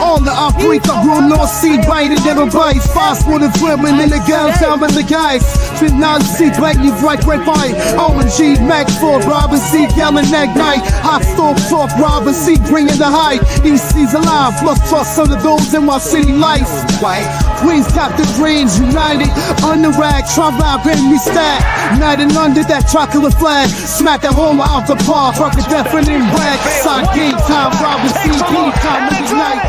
On the off-break, I rule North Sea, biting never bites. Fast water swimming in the gun, down in the guys. Fit non seat, right, you right, fine. OMG, Mac 4, Robin C, yelling that night. Hot stove talk, Robin C, bringing the hype. EC's alive, plus trust some of those in my city life. Right? Queens got the dreams united. Under rag, Trump out, Grammy stack. Night and under that chocolate flag. Smack that home out the park, rock a deafening rag. Side game time, Robin C, game time of the night.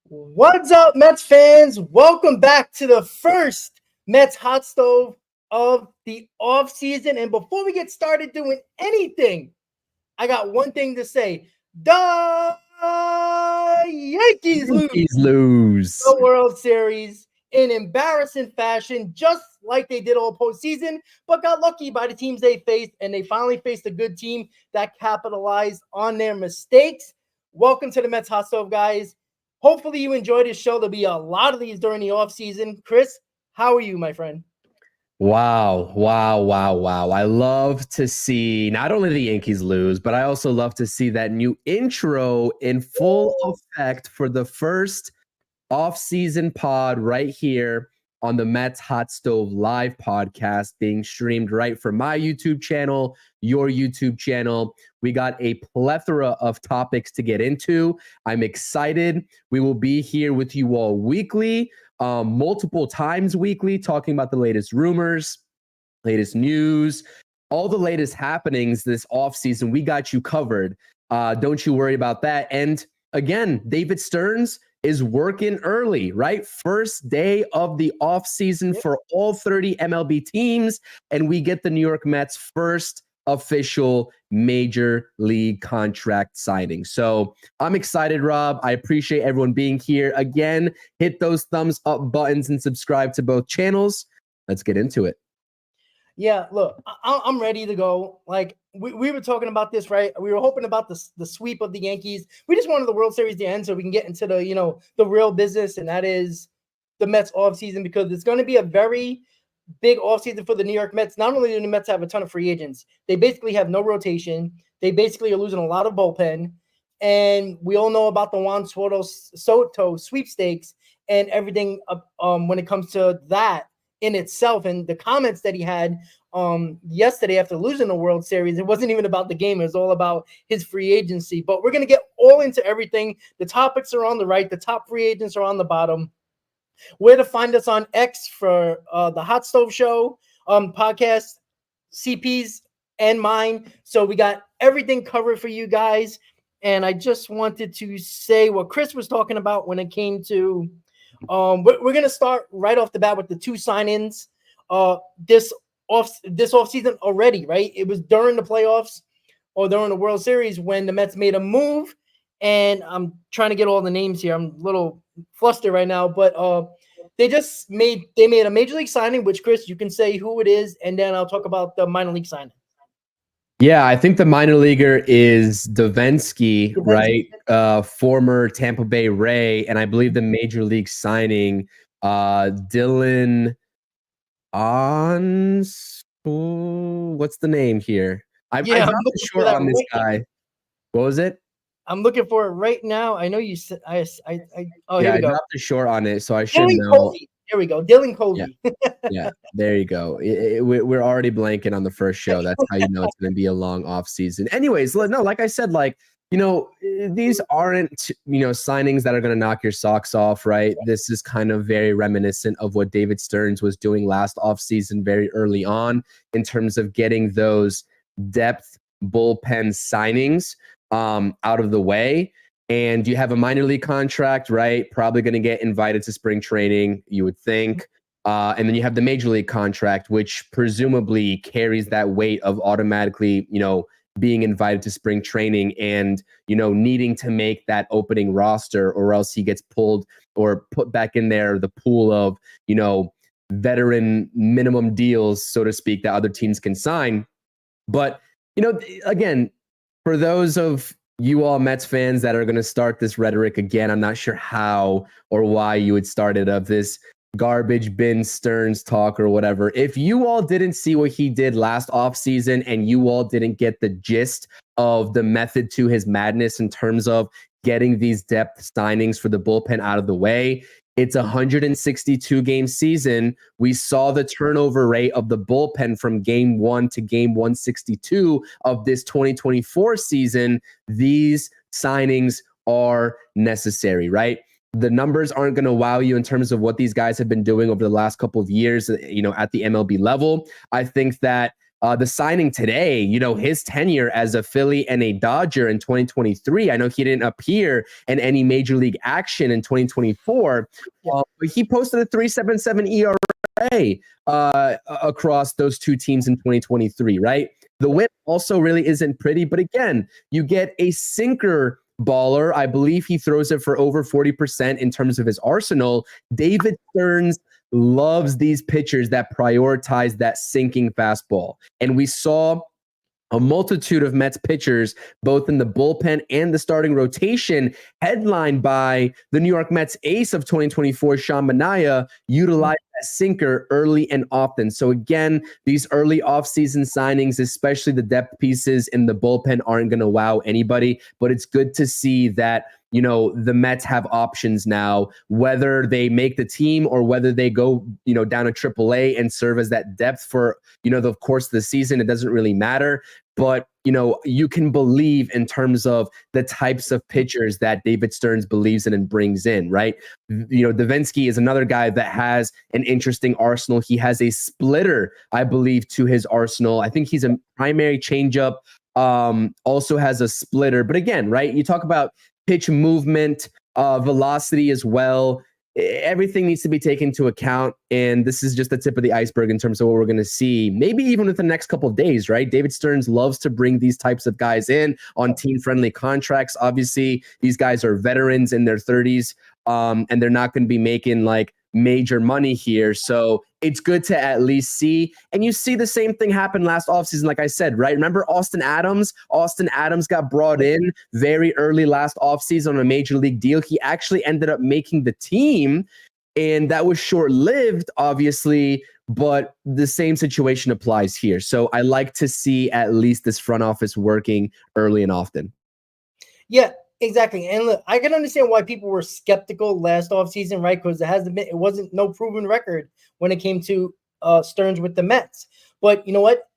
What's up, Mets fans? Welcome back to the first Mets Hot Stove of the offseason. And before we get started doing anything, I got one thing to say. The Yankees lose the World Series in embarrassing fashion, just like they did all postseason, but got lucky by the teams they faced, and they finally faced a good team that capitalized on their mistakes. Welcome to the Mets Hot Stove, guys. Hopefully you enjoyed this show. There'll be a lot of these during the offseason. Chris, how are you, my friend? Wow. I love to see not only the Yankees lose, but I also love to see that new intro in full effect for the first off-season pod right here on the Mets Hot Stove Live podcast, being streamed right from my YouTube channel, your YouTube channel. We got a plethora of topics to get into. I'm excited. We will be here with you all weekly, multiple times weekly, talking about the latest rumors, latest news, all the latest happenings this offseason. We got you covered. Don't you worry about that. And again, David Stearns is working early, right? First day of the offseason for all 30 MLB teams, and we get the New York Mets' first official major league contract signing. So I'm excited, Rob. I appreciate everyone being here. Again, hit those thumbs up buttons and subscribe to both channels. Let's get into it. Yeah, look, I'm ready to go. Like, we were talking about this, right? We were hoping about the sweep of the Yankees. We just wanted the World Series to end so we can get into the real business, and that is the Mets offseason, because it's going to be a very big offseason for the New York Mets. Not only do the Mets have a ton of free agents, they basically have no rotation. They basically are losing a lot of bullpen. And we all know about the Juan Soto sweepstakes and everything when it comes to that in itself, and the comments that he had yesterday after losing the World Series. It wasn't even about the game. It was all about his free agency. But we're going to get all into everything. The topics are on the right. The top free agents are on the bottom. Where to find us on X for the Hot Stove Show podcast, CP's and mine. So we got everything covered for you guys. And I just wanted to say what Chris was talking about when it came to we're going to start right off the bat with the two sign-ins this offseason already, right? It was during the playoffs or during the World Series when the Mets made a move, and I'm trying to get all the names here. I'm a little flustered right now, but they made a major league signing, which, Chris, you can say who it is, and then I'll talk about the minor league signing. Yeah, I think the minor leaguer is Davinsky, right? Former Tampa Bay Ray, and I believe the major league signing, Dylan Ons. What's the name here? I'm not sure on this guy. What was it? I'm looking for it right now. I know you said here we go. I dropped the short on it, so I should know. Colby. There we go, Dylan Colby. Yeah, there you go. We're already blanking on the first show. That's how you know it's going to be a long off season. Anyways, no, like I said, these aren't signings that are going to knock your socks off, right? This is kind of very reminiscent of what David Stearns was doing last off season, very early on, in terms of getting those depth bullpen signings out of the way. And you have a minor league contract, right? Probably going to get invited to spring training, you would think. And then you have the major league contract, which presumably carries that weight of automatically, being invited to spring training and, needing to make that opening roster, or else he gets pulled or put back in there, the pool of, veteran minimum deals, so to speak, that other teams can sign. But Again, for those of you all Mets fans that are going to start this rhetoric again, I'm not sure how or why you would start it, of this garbage bin Stearns talk or whatever. If you all didn't see what he did last offseason and you all didn't get the gist of the method to his madness in terms of getting these depth signings for the bullpen out of the way, it's a 162 game season. We saw the turnover rate of the bullpen from game 1 to game 162 of this 2024 season. These signings are necessary, right? The numbers aren't going to wow you in terms of what these guys have been doing over the last couple of years, at the MLB level. I think that the signing today, his tenure as a Philly and a Dodger in 2023, I know he didn't appear in any major league action in 2024, but he posted a 3.77 ERA across those two teams in 2023, right? The whip also really isn't pretty, but again, you get a sinker baller. I believe he throws it for over 40% in terms of his arsenal. David Stearns loves these pitchers that prioritize that sinking fastball. And we saw a multitude of Mets pitchers, both in the bullpen and the starting rotation, headlined by the New York Mets ace of 2024, Sean Manaea, utilize that sinker early and often. So again, these early offseason signings, especially the depth pieces in the bullpen, aren't going to wow anybody, but it's good to see that the Mets have options now, whether they make the team or whether they go, down to AAA and serve as that depth for, the course of the season. It doesn't really matter. But, you can believe in terms of the types of pitchers that David Stearns believes in and brings in, right? Davinsky is another guy that has an interesting arsenal. He has a splitter, I believe, to his arsenal. I think he's a primary changeup, also has a splitter. But again, right, you talk about pitch movement, velocity as well. Everything needs to be taken into account. And this is just the tip of the iceberg in terms of what we're going to see, maybe even with the next couple of days, right? David Stearns loves to bring these types of guys in on team-friendly contracts. Obviously, these guys are veterans in their 30s, and they're not going to be making like major money here. So it's good to at least see. And you see the same thing happen last offseason, like I said, right? Remember Austin Adams? Austin Adams got brought in very early last offseason on a major league deal. He actually ended up making the team, and that was short-lived, obviously, but the same situation applies here. So I like to see at least this front office working early and often. Yeah, exactly. And look, I can understand why people were skeptical last offseason, right? Because it wasn't no proven record when it came to Stearns with the Mets. But you know what?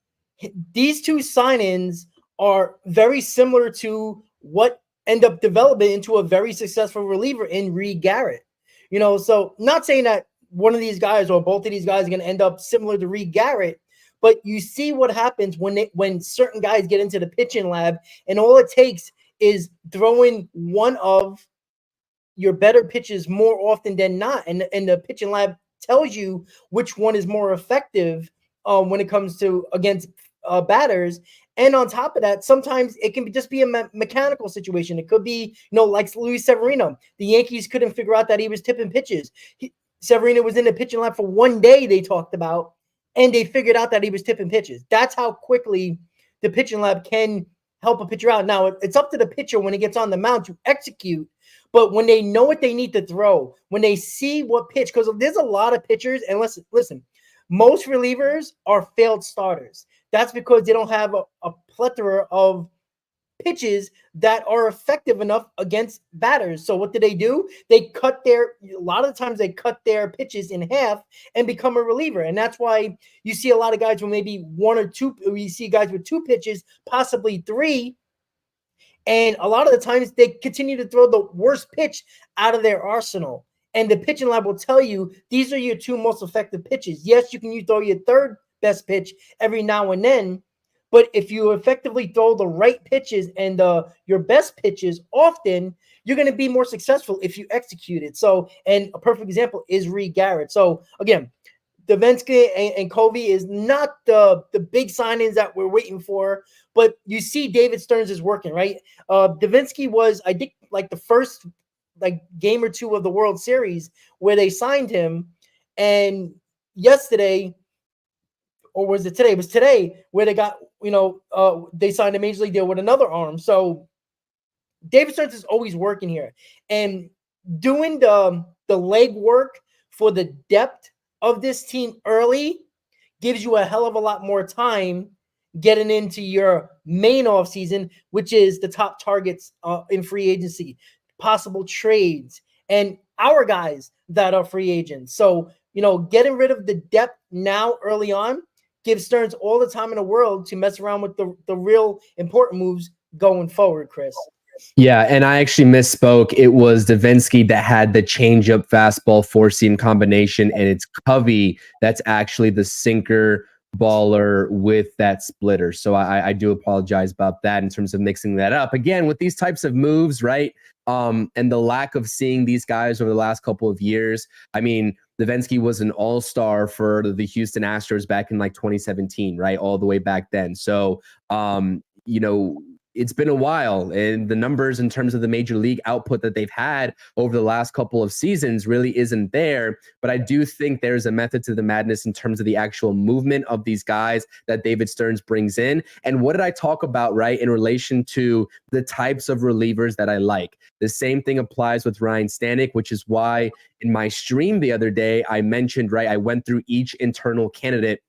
These two sign-ins are very similar to what end up developing into a very successful reliever in Reed Garrett. So not saying that one of these guys or both of these guys are going to end up similar to Reed Garrett, but you see what happens when certain guys get into the pitching lab, and all it takes is throwing one of your better pitches more often than not. And the pitching lab tells you which one is more effective when it comes to against batters. And on top of that, sometimes it can just be a mechanical situation. It could be, like Luis Severino. The Yankees couldn't figure out that he was tipping pitches. Severino was in the pitching lab for one day, they talked about, and they figured out that he was tipping pitches. That's how quickly the pitching lab can help a pitcher out. Now, it's up to the pitcher when he gets on the mound to execute, but when they know what they need to throw, when they see what pitch, because there's a lot of pitchers, and listen, most relievers are failed starters. That's because they don't have a plethora of pitches that are effective enough against batters. So what do? A lot of the times they cut their pitches in half and become a reliever. And that's why you see a lot of guys with maybe one or two, you see guys with two pitches, possibly three. And a lot of the times they continue to throw the worst pitch out of their arsenal. And the pitching lab will tell you, these are your two most effective pitches. Yes, you can throw your third best pitch every now and then, but if you effectively throw the right pitches and your best pitches often, you're going to be more successful if you execute it. So, and a perfect example is Reed Garrett. So again, Davinsky and Covey is not the big signings that we're waiting for, but you see David Stearns is working, right? Davinsky was, I think, like the first game or two of the World Series where they signed him. And yesterday, or was it today? It was today where they got, they signed a major league deal with another arm. So David Stearns is always working here and doing the leg work for the depth of this team early gives you a hell of a lot more time getting into your main offseason, which is the top targets in free agency, possible trades, and our guys that are free agents. So, getting rid of the depth now early on gives Stearns all the time in the world to mess around with the real important moves going forward, Chris. Yeah, and I actually misspoke. It was Davinsky that had the changeup fastball four-seam combination, and it's Covey that's actually the sinker baller with that splitter. So I do apologize about that in terms of mixing that up. Again, with these types of moves, right? And the lack of seeing these guys over the last couple of years. I mean, Davinsky was an all-star for the Houston Astros back in like 2017, right? All the way back then. So, it's been a while, and the numbers in terms of the major league output that they've had over the last couple of seasons really isn't there. But I do think there's a method to the madness in terms of the actual movement of these guys that David Stearns brings in. And what did I talk about, right, in relation to the types of relievers that I like? The same thing applies with Ryan Stanek, which is why in my stream the other day, I mentioned, right, I went through each internal candidate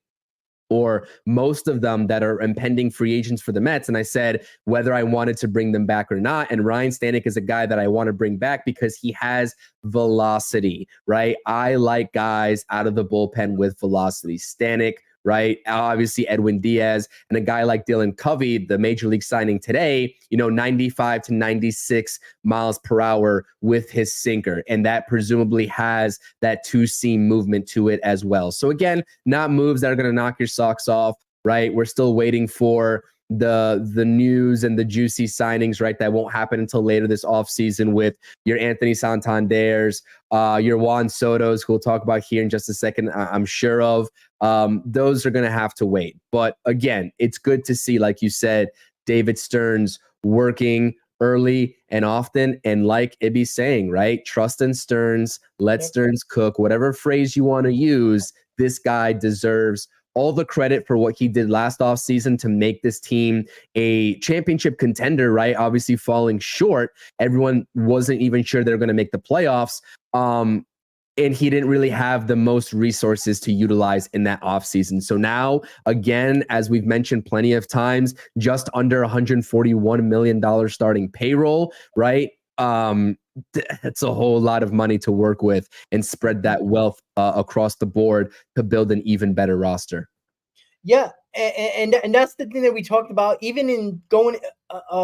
or most of them that are impending free agents for the Mets. And I said whether I wanted to bring them back or not. And Ryan Stanek is a guy that I want to bring back because he has velocity, right? I like guys out of the bullpen with velocity. Stanek, right? Obviously, Edwin Diaz and a guy like Dylan Covey, the major league signing today, 95 to 96 miles per hour with his sinker. And that presumably has that two-seam movement to it as well. So again, not moves that are going to knock your socks off, right? We're still waiting for the news and the juicy signings, right? That won't happen until later this offseason with your Anthony Santanders, your Juan Sotos, who we'll talk about here in just a second, I'm sure of. Those are going to have to wait. But again, it's good to see, like you said, David Stearns working early and often. And like Ibby's saying, right? Trust in Stearns, let Stearns cook, whatever phrase you want to use. This guy deserves all the credit for what he did last offseason to make this team a championship contender, right? Obviously falling short. Everyone wasn't even sure they're going to make the playoffs. And he didn't really have the most resources to utilize in that offseason. So now, again, as we've mentioned plenty of times, just under $141 million starting payroll, right? That's a whole lot of money to work with and spread that wealth across the board to build an even better roster. Yeah, and that's the thing that we talked about, even in going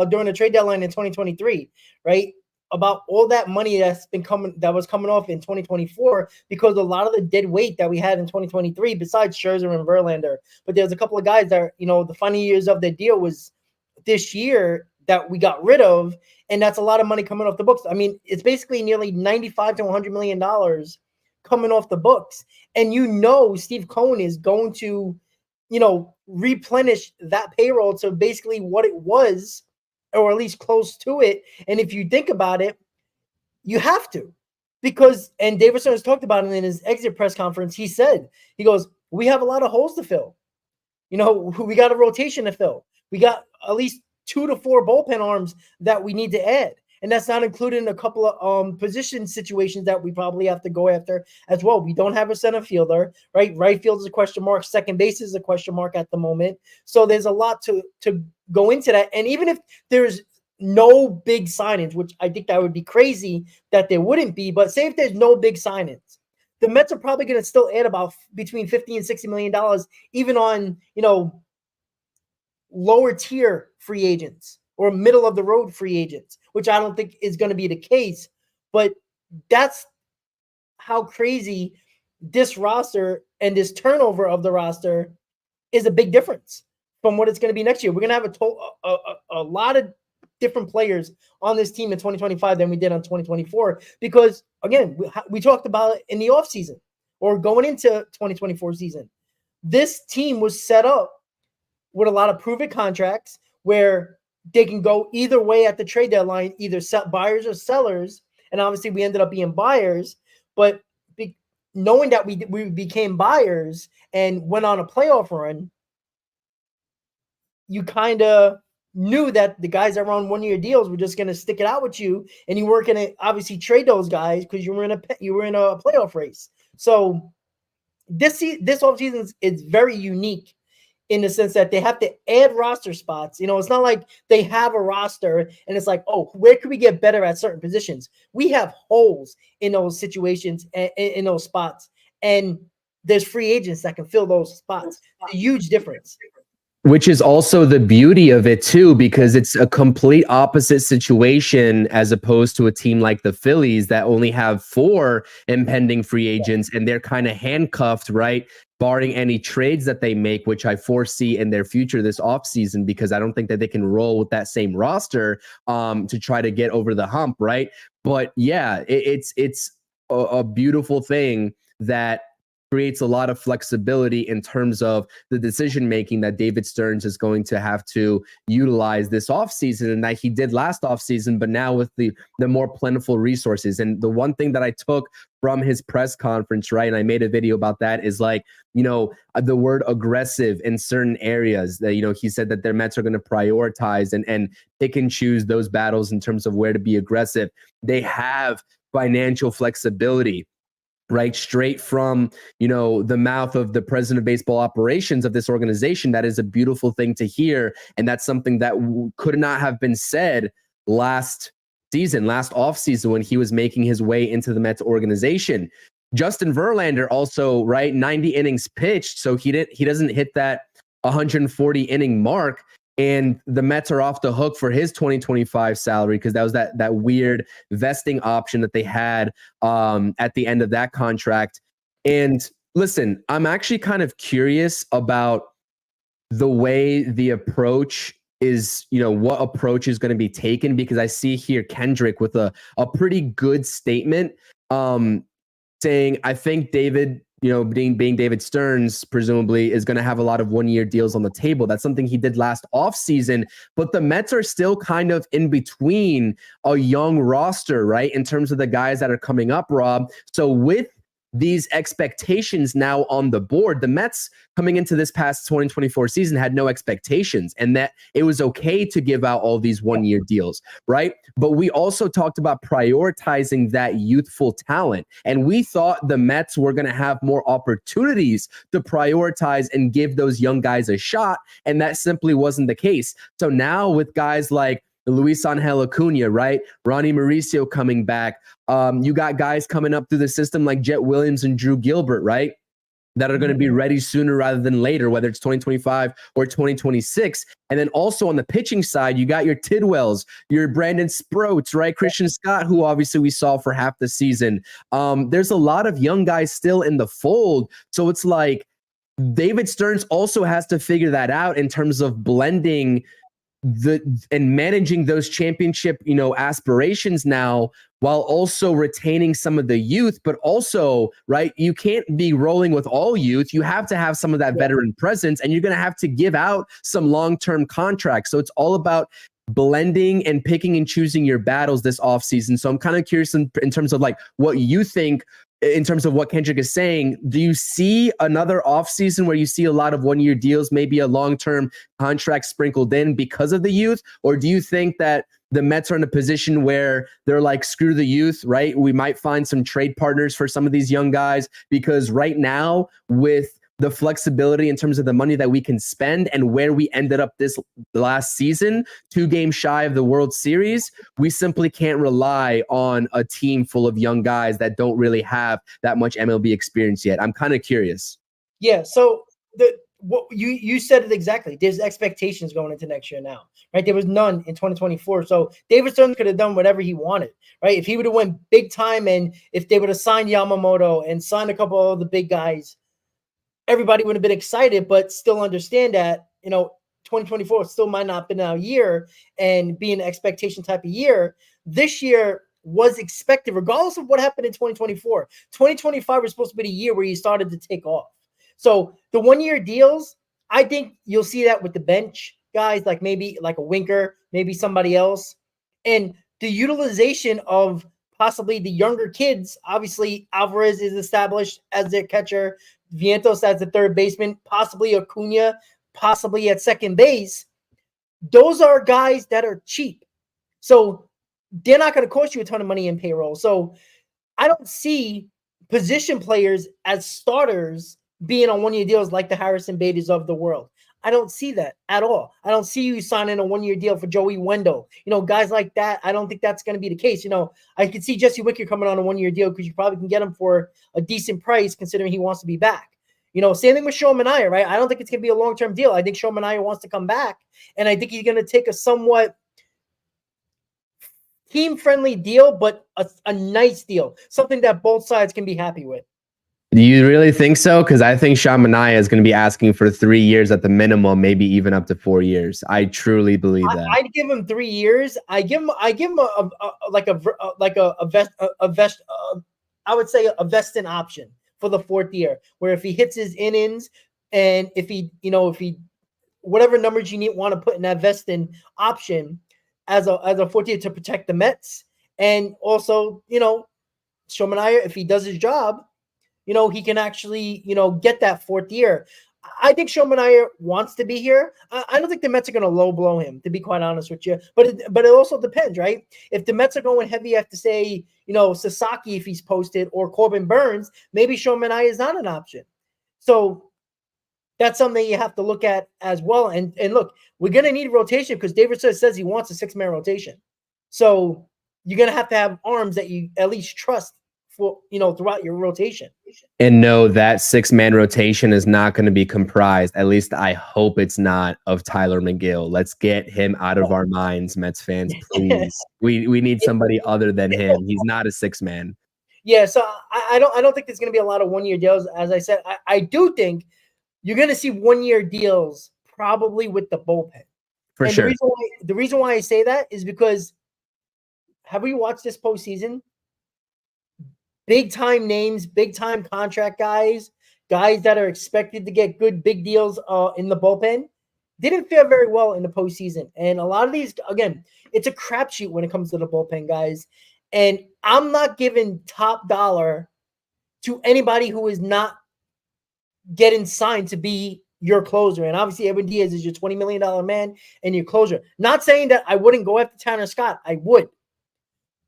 during the trade deadline in 2023, right? About all that money that was coming off in 2024, because a lot of the dead weight that we had in 2023, besides Scherzer and Verlander, but there's a couple of guys that the final years of their deal was this year that we got rid of, and that's a lot of money coming off the books. I mean, it's basically nearly $95 to $100 million coming off the books, and Steve Cohen is going to replenish that payroll to basically what it was, or at least close to it. And if you think about it, you have to, because, and David Stearns talked about it in his exit press conference. He goes, we have a lot of holes to fill. We got a rotation to fill. We got at least 2 to 4 bullpen arms that we need to add. And that's not including a couple of position situations that we probably have to go after as well. We don't have a center fielder, right? Right field is a question mark. Second base is a question mark at the moment. So there's a lot to go into that. And even if there's no big signings, which I think that would be crazy that there wouldn't be, but say if there's no big signings, the Mets are probably going to still add about between $50 and $60 million, even on, lower tier free agents or middle of the road free agents, which I don't think is going to be the case. But that's how crazy this roster and this turnover of the roster is a big difference from what it's going to be next year. We're going to have a lot of different players on this team in 2025 than we did on 2024, because again, we talked about it in the offseason or going into 2024 season. This team was set up with a lot of proven contracts where they can go either way at the trade deadline, either buyers or sellers. And obviously we ended up being buyers, but knowing that we became buyers and went on a playoff run, you kind of knew that the guys that were on 1-year deals were just going to stick it out with you, and you weren't going to obviously trade those guys because you were in a playoff race. So this offseason is very unique in the sense that they have to add roster spots. It's not like they have a roster and it's like, oh, where can we get better at certain positions? We have holes in those situations and in those spots, and there's free agents that can fill those spots. A huge difference. Which is also the beauty of it too, because it's a complete opposite situation as opposed to a team like the Phillies that only have 4 impending free agents and they're kind of handcuffed, right? Barring any trades that they make, which I foresee in their future this offseason, because I don't think that they can roll with that same roster to try to get over the hump, right? But yeah, it's a beautiful thing that creates a lot of flexibility in terms of the decision making that David Stearns is going to have to utilize this offseason, and that he did last offseason, but now with the more plentiful resources. And the one thing that I took from his press conference, right, and I made a video about that, is like, the word aggressive in certain areas that, he said that their Mets are going to prioritize and pick and choose those battles in terms of where to be aggressive. They have financial flexibility, right, straight from the mouth of the president of baseball operations of this organization. That is a beautiful thing to hear, and that's something that could not have been said last offseason when he was making his way into the Mets organization. Justin Verlander also, right, 90 innings pitched, so he doesn't hit that 140 inning mark. And the Mets are off the hook for his 2025 salary because that was that weird vesting option that they had at the end of that contract. And listen, I'm actually kind of curious about the way the approach is, what approach is going to be taken, because I see here Kendrick with a pretty good statement saying, I think David, being David Stearns, presumably, is going to have a lot of 1-year deals on the table. That's something he did last offseason, but the Mets are still kind of in between a young roster, right, in terms of the guys that are coming up, Rob. So with these expectations now on the board, the Mets coming into this past 2024 season had no expectations, and that it was okay to give out all these 1-year deals, right? But we also talked about prioritizing that youthful talent, and we thought the Mets were going to have more opportunities to prioritize and give those young guys a shot, and that simply wasn't the case. So now with guys like Luis Angel Acuna, right? Ronnie Mauricio coming back. You got guys coming up through the system like Jet Williams and Drew Gilbert, right? That are going to be ready sooner rather than later, whether it's 2025 or 2026. And then also on the pitching side, you got your Tidwells, your Brandon Sproats, right? Christian Scott, who obviously we saw for half the season. There's a lot of young guys still in the fold. So it's like David Stearns also has to figure that out in terms of blending and managing those championship, aspirations now, while also retaining some of the youth. But also, right, you can't be rolling with all youth. You have to have some of that veteran presence, and you're going to have to give out some long-term contracts. So it's all about blending and picking and choosing your battles this offseason. So I'm kind of curious in terms of like what you think in terms of what Kendrick is saying. Do you see another offseason where you see a lot of 1-year deals, maybe a long-term contract sprinkled in because of the youth? Or do you think that the Mets are in a position where they're like, screw the youth, right? We might find some trade partners for some of these young guys, because right now with the flexibility in terms of the money that we can spend and where we ended up this last season, 2 games shy of the World Series, we simply can't rely on a team full of young guys that don't really have that much MLB experience yet. I'm kind of curious. Yeah. So what you said it exactly. There's expectations going into next year now, right? There was none in 2024. So David Stearns could have done whatever he wanted, right? If he would have went big time, and if they would have signed Yamamoto and signed a couple of the big guys, everybody would have been excited, but still understand that, 2024 still might not have been our year and be an expectation type of year. This year was expected, regardless of what happened in 2024. 2025 was supposed to be the year where you started to take off. So the 1-year deals, I think you'll see that with the bench guys, like maybe like a Winker, maybe somebody else. And the utilization of possibly the younger kids. Obviously, Alvarez is established as their catcher, Vientos as the third baseman, possibly Acuna, possibly at second base. Those are guys that are cheap. So they're not going to cost you a ton of money in payroll. So I don't see position players as starters being on one-year deals like the Harrison Bade's of the world. I don't see that at all. I don't see you signing a one-year deal for Joey Wendell. Guys like that, I don't think that's going to be the case. I could see Jesse Wicker coming on a one-year deal because you probably can get him for a decent price considering he wants to be back. Same thing with Sean Manaea, right? I don't think it's going to be a long-term deal. I think Sean Manaea wants to come back, and I think he's going to take a somewhat team-friendly deal, but a nice deal, something that both sides can be happy with. Do you really think so? Because I think Sean Manaea is going to be asking for 3 years at the minimum, maybe even up to 4 years. I truly believe that. I'd give him 3 years. I give him I would say a vesting option for the 4th year, where if he hits his innings and if he whatever numbers you want to put in that vesting option as a 4th year to protect the Mets, and also Sean Manaea, if he does his job, he can actually, get that 4th year. I think Sean Manaea wants to be here. I don't think the Mets are going to low blow him, to be quite honest with you. But it also depends, right? If the Mets are going heavy after, say, Sasaki, if he's posted, or Corbin Burns, maybe Sean Manaea is not an option. So that's something you have to look at as well. And look, we're going to need rotation because David says he wants a 6-man rotation. So you're going to have arms that you at least trust for, throughout your rotation. And no, that 6-man rotation is not going to be comprised, at least I hope it's not, of Tyler McGill. Let's get him out of our minds, Mets fans, please. We need somebody other than him. He's not a 6-man. Yeah, so I don't think there's going to be a lot of one-year deals. As I said, I do think you're going to see one-year deals probably with the bullpen. For sure. The reason why I say that is because, have we watched this postseason? Big time names, big time contract guys that are expected to get good big deals in the bullpen, didn't fare very well in the postseason. And a lot of these, again, it's a crapshoot when it comes to the bullpen guys. And I'm not giving top dollar to anybody who is not getting signed to be your closer. And obviously, Edwin Diaz is your $20 million man and your closer. Not saying that I wouldn't go after Tanner Scott. I would.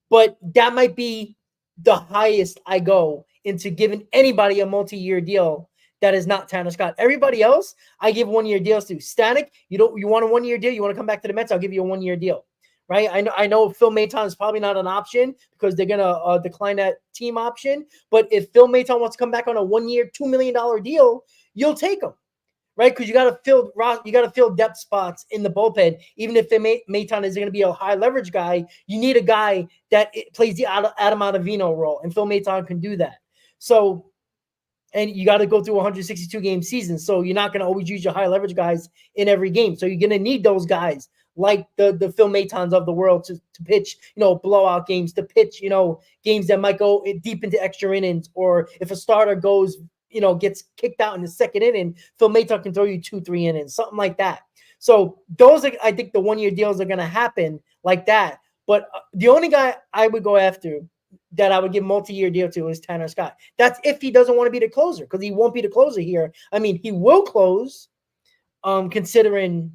But that might be the highest I go into giving anybody a multi-year deal that is not Tanner Scott. Everybody else, I give 1-year deals to. Stanek, you want a 1-year deal? You want to come back to the Mets? I'll give you a 1-year deal. Right? I know Phil Maton is probably not an option because they're gonna decline that team option. But if Phil Maton wants to come back on a 1-year, $2 million deal, you'll take him. Right? Because you got to fill depth spots in the bullpen. Even if Maton is going to be a high leverage guy, you need a guy that plays the Adam Ottavino role, and Phil Maton can do that. So, and you got to go through 162 game season, so you're not going to always use your high leverage guys in every game. So you're going to need those guys like the Phil Matons of the world to pitch, blowout games, to pitch, games that might go deep into extra innings, or if a starter goes, gets kicked out in the second inning, Phil Maton can throw you 2-3 innings, something like that. So those are, I think the 1-year deals are going to happen like that. But the only guy I would go after that I would give multi-year deal to is Tanner Scott. That's if he doesn't want to be the closer, because he won't be the closer here. I mean, he will close, considering,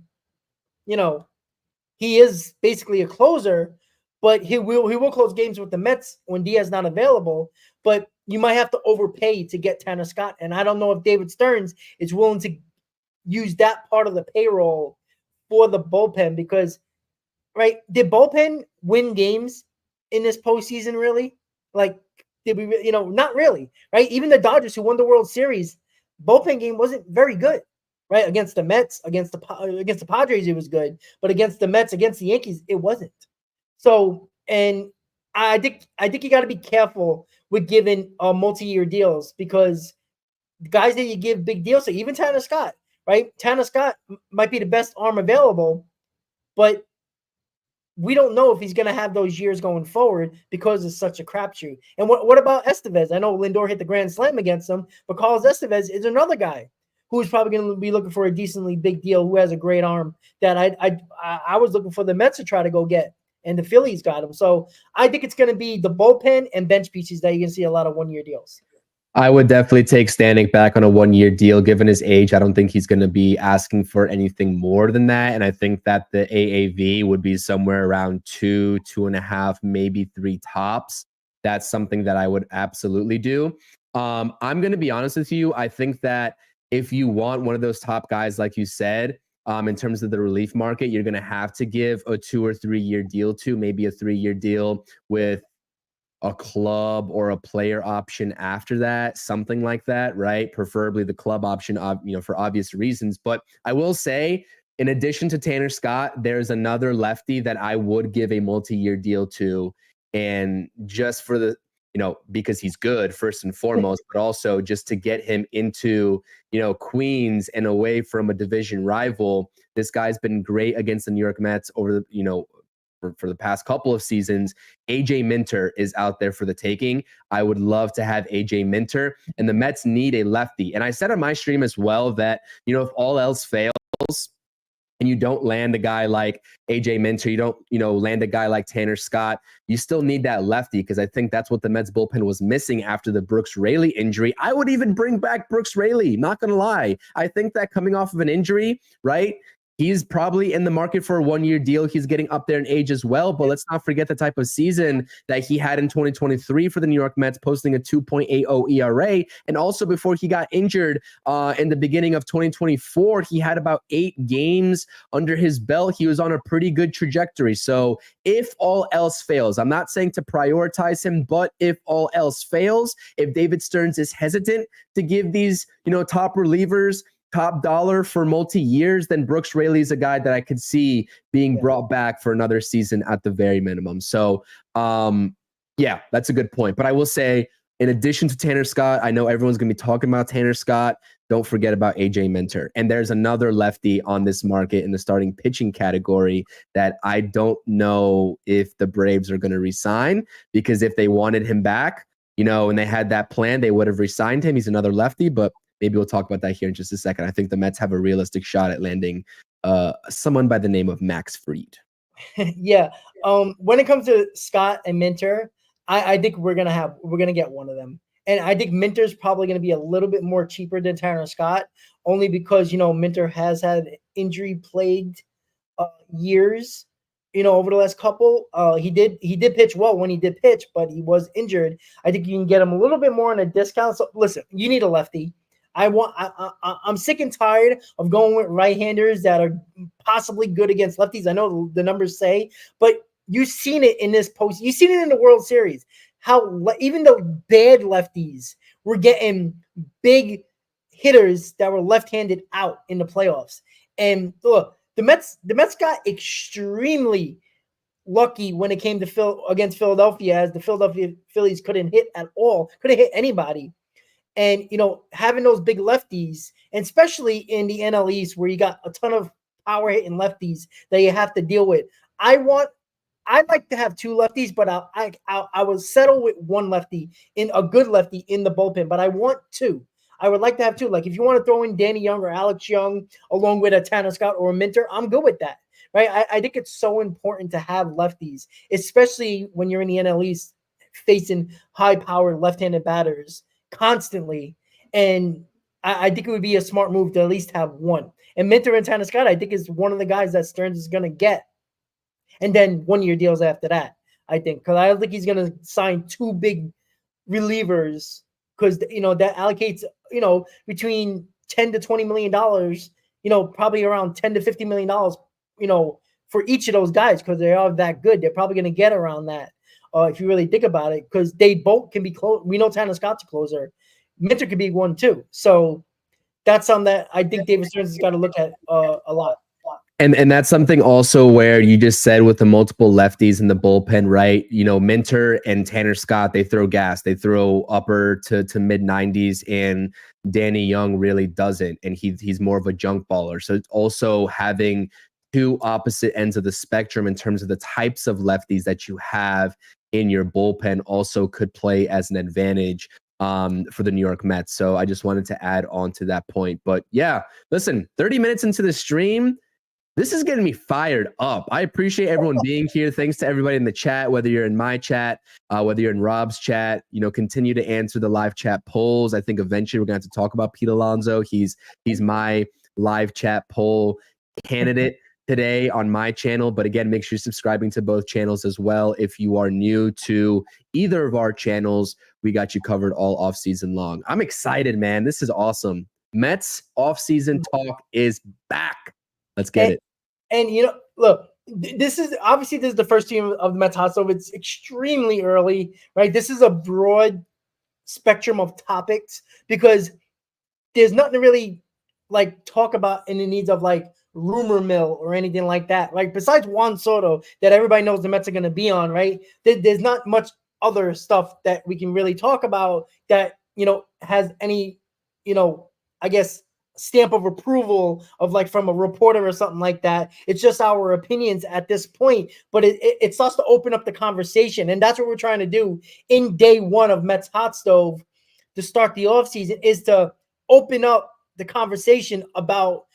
he is basically a closer, but he will close games with the Mets when Diaz not available. But you might have to overpay to get Tanner Scott. And I don't know if David Stearns is willing to use that part of the payroll for the bullpen because, right, did bullpen win games in this postseason really? Like, did we, not really, right? Even the Dodgers, who won the World Series, bullpen game wasn't very good, right? Against the Mets, against the Padres, it was good. But against the Mets, against the Yankees, it wasn't. So, and I think you got to be careful with giving multi-year deals because the guys that you give big deals to, even Tanner Scott, right? Tanner Scott might be the best arm available, but we don't know if he's going to have those years going forward because it's such a crapshoot. And what about Estevez? I know Lindor hit the grand slam against him, but Carlos Estevez is another guy who's probably going to be looking for a decently big deal, who has a great arm that I was looking for the Mets to try to go get and the Phillies got him. So I think it's going to be the bullpen and bench pieces that you're going to see a lot of 1-year deals. I would definitely take Stanek back on a 1-year deal. Given his age, I don't think he's going to be asking for anything more than that. And I think that the AAV would be somewhere around 2, 2.5, maybe 3 tops. That's something that I would absolutely do. I'm going to be honest with you. I think that if you want one of those top guys, like you said, in terms of the relief market, you're going to have to give a 2 or 3 year deal to, maybe a 3-year deal with a club or a player option after that, something like that, right? Preferably the club option, for obvious reasons. But I will say, in addition to Tanner Scott, there's another lefty that I would give a multi-year deal to, and just for the, because he's good first and foremost, but also just to get him into, Queens and away from a division rival. This guy's been great against the New York Mets over the, for the past couple of seasons. AJ Minter is out there for the taking. I would love to have AJ Minter, and the Mets need a lefty. And I said on my stream as well that, if all else fails and you don't land a guy like AJ Minter, you don't, land a guy like Tanner Scott, you still need that lefty, because I think that's what the Mets bullpen was missing after the Brooks Raley injury. I would even bring back Brooks Raley, not going to lie. I think that coming off of an injury, right, he's probably in the market for a 1-year deal. He's getting up there in age as well, but let's not forget the type of season that he had in 2023 for the New York Mets, posting a 2.80 ERA. And also before he got injured in the beginning of 2024, he had about 8 games under his belt. He was on a pretty good trajectory. So if all else fails, I'm not saying to prioritize him, but if all else fails, if David Stearns is hesitant to give these, top relievers top dollar for multi-years, then Brooks Raley is a guy that I could see being brought back for another season at the very minimum. So, that's a good point. But I will say, in addition to Tanner Scott, I know everyone's going to be talking about Tanner Scott. Don't forget about AJ Minter. And there's another lefty on this market in the starting pitching category that I don't know if the Braves are going to re-sign, because if they wanted him back, and they had that plan, they would have re-signed him. He's another lefty, but maybe we'll talk about that here in just a second. I think the Mets have a realistic shot at landing someone by the name of Max Fried. Yeah. When it comes to Scott and Minter, I think we're gonna get one of them. And I think Minter's probably gonna be a little bit more cheaper than Tanner Scott, only because Minter has had injury plagued years. Over the last couple, he did pitch well when he did pitch, but he was injured. I think you can get him a little bit more on a discount. So listen, you need a lefty. I'm sick and tired of going with right-handers that are possibly good against lefties. I know the numbers say, but you've seen it in this post. You've seen it in the World Series, how even though bad lefties were getting big hitters that were left-handed out in the playoffs. And look, the Mets got extremely lucky when it came to against Philadelphia, as the Philadelphia Phillies couldn't hit at all, couldn't hit anybody. And, having those big lefties, and especially in the NL East where you got a ton of power hitting lefties that you have to deal with. I'd like to have 2 lefties, but I will settle with 1 lefty, in a good lefty in the bullpen, but I want 2. I would like to have 2. Like if you want to throw in Danny Young or Alex Young along with a Tanner Scott or a Minter, I'm good with that. Right. I think it's so important to have lefties, especially when you're in the NL East facing high powered left-handed batters constantly. And I think it would be a smart move to at least have 1. And Minter and Tanner Scott, I think, is one of the guys that Stearns is going to get. And then 1-year deals after that, I think, because I don't think he's going to sign 2 big relievers, because, that allocates, between $10 to $20 million, probably around $10 to $50 million, for each of those guys, because they are that good. They're probably going to get around that. If you really think about it, because they both can be close. We know Tanner Scott's a closer. Minter could be one too. So that's something that I think David Stearns has got to look at a lot. And that's something also where you just said with the multiple lefties in the bullpen, right? Minter and Tanner Scott, they throw gas. They throw upper to mid 90s, and Danny Young really doesn't. And he's more of a junk baller. So it's also having 2 opposite ends of the spectrum in terms of the types of lefties that you have in your bullpen also could play as an advantage for the New York Mets. So I just wanted to add on to that point. But yeah, listen, 30 minutes into the stream, This is getting me fired up. I appreciate everyone being here. Thanks to everybody in the chat, whether you're in my chat, whether you're in Rob's chat. Continue to answer the live chat polls. I think eventually we're going to have to talk about Pete Alonso. He's my live chat poll candidate today on my channel. But again, make sure you're subscribing to both channels as well. If you are new to either of our channels, we got you covered all offseason long. I'm excited, man. This is awesome. Mets offseason talk is back. Let's get it. And look, this is the first team of the Mets hot stove. It's extremely early, right? This is a broad spectrum of topics because there's nothing to really talk about in the needs of rumor mill or anything like that. Besides Juan Soto that everybody knows the Mets are going to be on, right? There's not much other stuff that we can really talk about that, has any, I guess, stamp of approval of from a reporter or something like that. It's just our opinions at this point, but it starts to open up the conversation. And that's what we're trying to do in day one of Mets Hot Stove to start the offseason, is to open up the conversation about,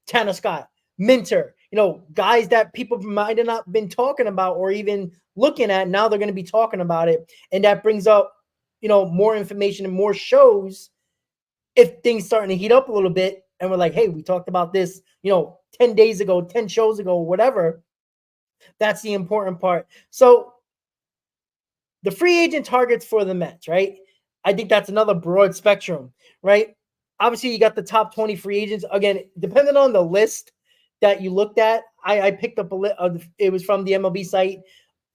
Tanner Scott, Minter, guys that people might have not been talking about or even looking at. Now they're going to be talking about it. And that brings up, more information and more shows if things starting to heat up a little bit and we're like, hey, we talked about this, 10 days ago, 10 shows ago, whatever. That's the important part. So the free agent targets for the Mets, right? I think that's another broad spectrum, right? Obviously, you got the top 20 free agents. Again, depending on the list that you looked at, I picked up a list. It was from the MLB site.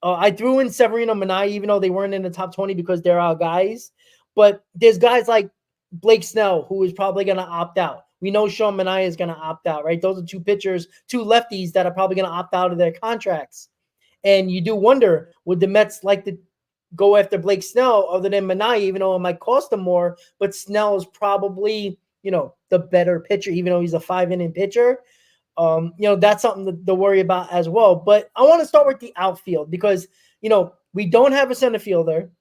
I threw in Severino Minaya, even though they weren't in the top 20 because they're our guys. But there's guys like Blake Snell, who is probably going to opt out. We know Sean Manaea is going to opt out, right? Those are two pitchers, two lefties that are probably going to opt out of their contracts. And you do wonder, would the Mets like to go after Blake Snell other than Manaea, even though it might cost them more? But Snell is probably, the better pitcher, even though he's a 5-inning pitcher. That's something to worry about as well. But I want to start with the outfield because, we don't have a center fielder.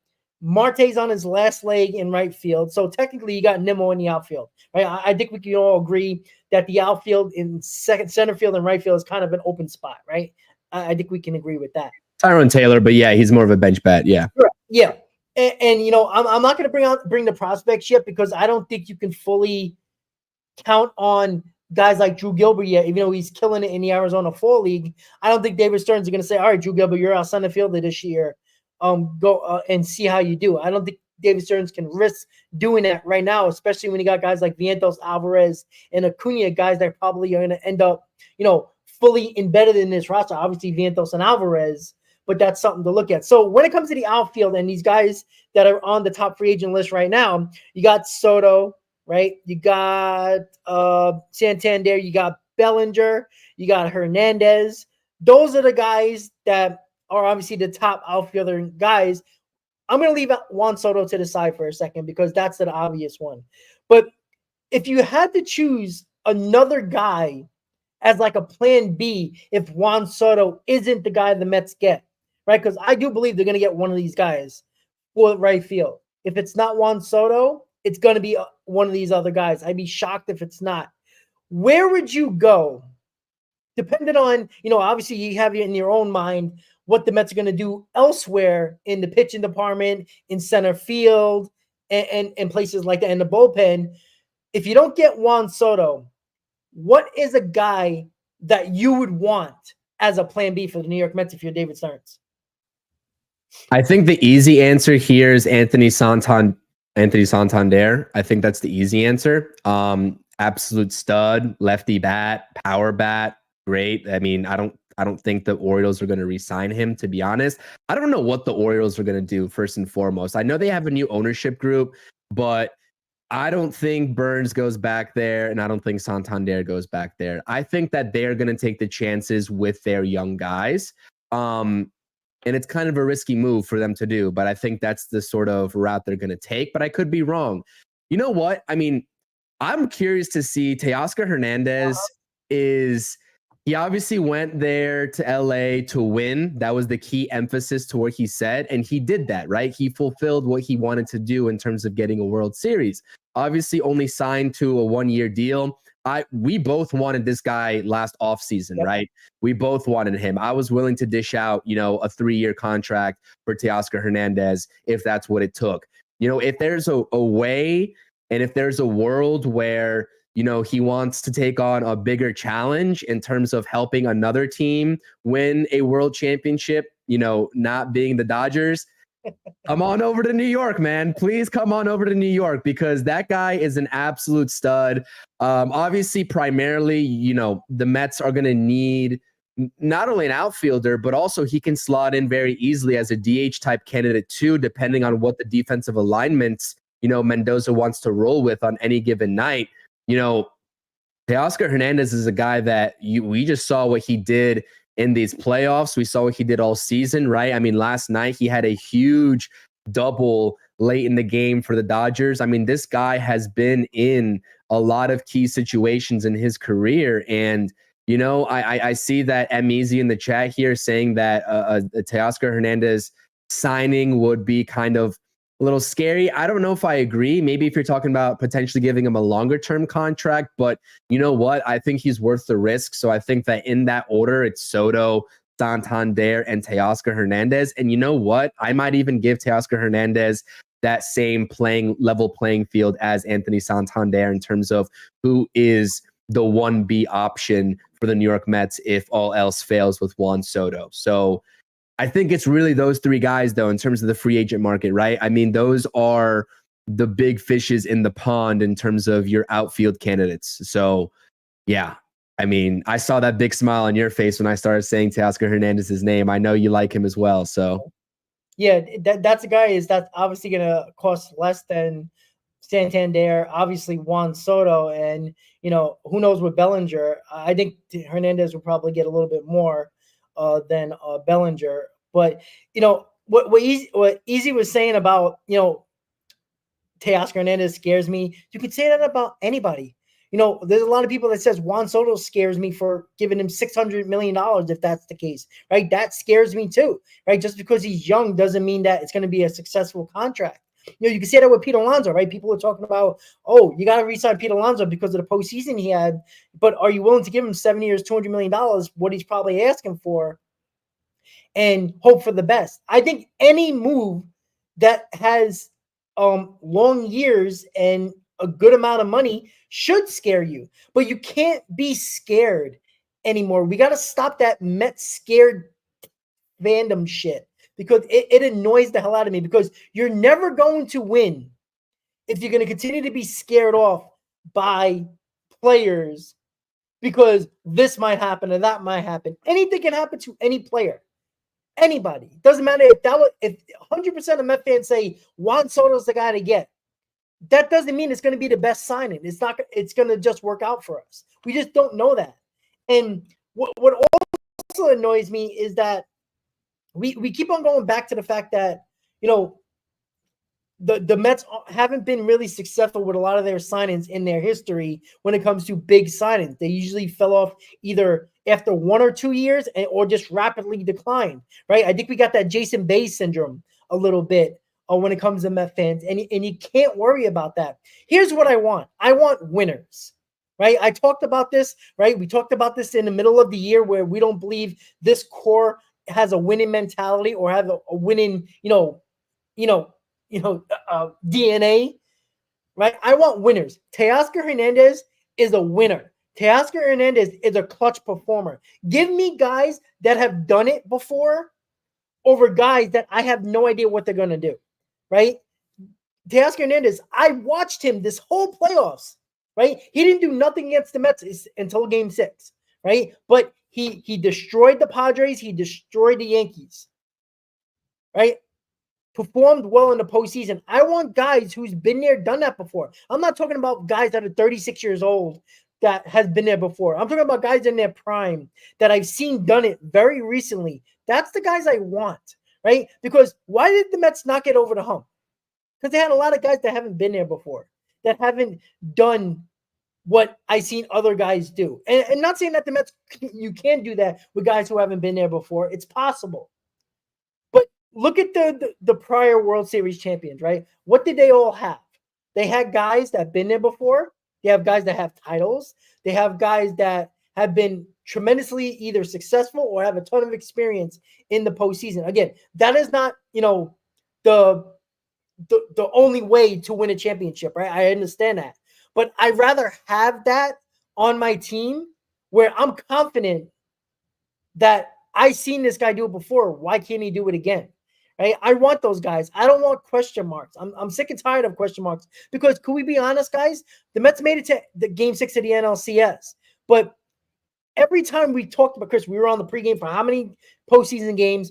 Marte's on his last leg in right field. So technically you got Nimmo in the outfield, right? I think we can all agree that the outfield in center field and right field is kind of an open spot, right? I think we can agree with that. Tyrone Taylor, but yeah, he's more of a bench bat. Yeah. Yeah. And I'm not going to bring the prospects yet because I don't think you can fully count on guys like Drew Gilbert yet, even though he's killing it in the Arizona Fall League. I don't think David Stearns is going to say, all right, Drew Gilbert, you're our center fielder this year. Go and see how you do. I don't think David Stearns can risk doing that right now, especially when you got guys like Vientos, Alvarez, and Acuna, guys that probably are going to end up, fully embedded in this roster. Obviously, Vientos and Alvarez, but that's something to look at. So when it comes to the outfield and these guys that are on the top free agent list right now, you got Soto, right? You got Santander, you got Bellinger, you got Hernandez. Those are the guys that are obviously the top outfielder guys. I'm going to leave Juan Soto to the side for a second because that's the obvious one. But if you had to choose another guy as a plan B, if Juan Soto isn't the guy the Mets get, right? Because I do believe they're going to get one of these guys for right field. If it's not Juan Soto, it's going to be one of these other guys. I'd be shocked if it's not. Where would you go? Depending on, obviously you have in your own mind what the Mets are going to do elsewhere in the pitching department, in center field, and places like that, in the bullpen. If you don't get Juan Soto, what is a guy that you would want as a plan B for the New York Mets if you're David Stearns? I think the easy answer here is Anthony Santander. I think that's the easy answer. Absolute stud, lefty bat, power bat, great. I mean, I don't think the Orioles are going to re-sign him, to be honest. I don't know what the Orioles are going to do, first and foremost. I know they have a new ownership group, but I don't think Burns goes back there, and I don't think Santander goes back there. I think that they're going to take the chances with their young guys. And it's kind of a risky move for them to do, but I think that's the sort of route they're going to take. But I could be wrong. You know what? I mean, I'm curious to see Teoscar Hernandez he obviously went there to LA to win. That was the key emphasis to what he said. And he did that, right? He fulfilled what he wanted to do in terms of getting a World Series. Obviously only signed to a 1-year deal. we both wanted this guy last offseason, Yep. right? We both wanted him. I was willing to dish out, a 3-year contract for Teoscar Hernandez if that's what it took. If there's a way and if there's a world where, he wants to take on a bigger challenge in terms of helping another team win a world championship, not being the Dodgers, come on over to New York, man. Please come on over to New York because that guy is an absolute stud. Obviously, primarily, the Mets are going to need not only an outfielder, but also he can slot in very easily as a DH type candidate too, depending on what the defensive alignments, Mendoza wants to roll with on any given night. Teoscar Hernandez is a guy that we just saw what he did in these playoffs. We saw what he did all season, right? I mean, last night he had a huge double late in the game for the Dodgers. I mean, this guy has been in a lot of key situations in his career. And, I see that Easy in the chat here saying that a Teoscar Hernandez signing would be kind of a little scary. I don't know if I agree. Maybe if you're talking about potentially giving him a longer term contract, but you know what? I think he's worth the risk. So I think that in that order, it's Soto, Santander, and Teoscar Hernandez. And you know what? I might even give Teoscar Hernandez that same level playing field as Anthony Santander in terms of who is the 1B option for the New York Mets if all else fails with Juan Soto. So I think it's really those three guys, though, in terms of the free agent market, right? I mean, those are the big fishes in the pond in terms of your outfield candidates. So, yeah, I mean, I saw that big smile on your face when I started saying Teoscar Hernandez's name. I know you like him as well. So, yeah, that's a guy that's obviously going to cost less than Santander, obviously Juan Soto, and who knows with Bellinger. I think Hernandez will probably get a little bit more than Bellinger. But what Easy was saying about Teoscar Hernandez scares me. You could say that about anybody. There's a lot of people that says Juan Soto scares me for giving him $600 million if that's the case, right? That scares me too, right? Just because he's young doesn't mean that it's going to be a successful contract. You can say that with Pete Alonso, right? People are talking about, oh, you got to re-sign Pete Alonso because of the postseason he had, but are you willing to give him 7 years, $200 million, what he's probably asking for, and hope for the best? I think any move that has long years and a good amount of money should scare you, but you can't be scared anymore. We got to stop that Mets scared fandom shit, because it annoys the hell out of me, because you're never going to win if you're going to continue to be scared off by players because this might happen and that might happen. Anything can happen to any player. Anybody. Doesn't matter if 100% of Met fans say Juan Soto's the guy to get. That doesn't mean it's going to be the best signing. It's going to just work out for us. We just don't know that. And what also annoys me is that we keep on going back to the fact that, the Mets haven't been really successful with a lot of their signings in their history when it comes to big signings. They usually fell off either after 1 or 2 years or just rapidly declined, right? I think we got that Jason Bay syndrome a little bit when it comes to Met fans, and you can't worry about that. Here's what I want. I want winners, right? I talked about this, right? We talked about this in the middle of the year where we don't believe this core has a winning mentality or have a winning, DNA, right? I want winners. Teoscar Hernandez is a winner. Teoscar Hernandez is a clutch performer. Give me guys that have done it before over guys that I have no idea what they're going to do, right? Teoscar Hernandez, I watched him this whole playoffs, right? He didn't do nothing against the Mets until game 6, right? But he destroyed the Padres. He destroyed the Yankees, right? Performed well in the postseason. I want guys who's been there, done that before. I'm not talking about guys that are 36 years old that has been there before. I'm talking about guys in their prime that I've seen done it very recently. That's the guys I want, right? Because why did the Mets not get over the hump? Because they had a lot of guys that haven't been there before, that haven't done what I've seen other guys do. And not saying that the Mets, you can't do that with guys who haven't been there before. It's possible. But look at the prior World Series champions, right? What did they all have? They had guys that have been there before. They have guys that have titles. They have guys that have been tremendously either successful or have a ton of experience in the postseason. Again, that is not, the only way to win a championship, right? I understand that. But I'd rather have that on my team where I'm confident that I seen this guy do it before. Why can't he do it again? Right? I want those guys. I don't want question marks. I'm sick and tired of question marks because could we be honest, guys? The Mets made it to the game 6 of the NLCS. But every time we talked about, Chris, we were on the pregame for how many postseason games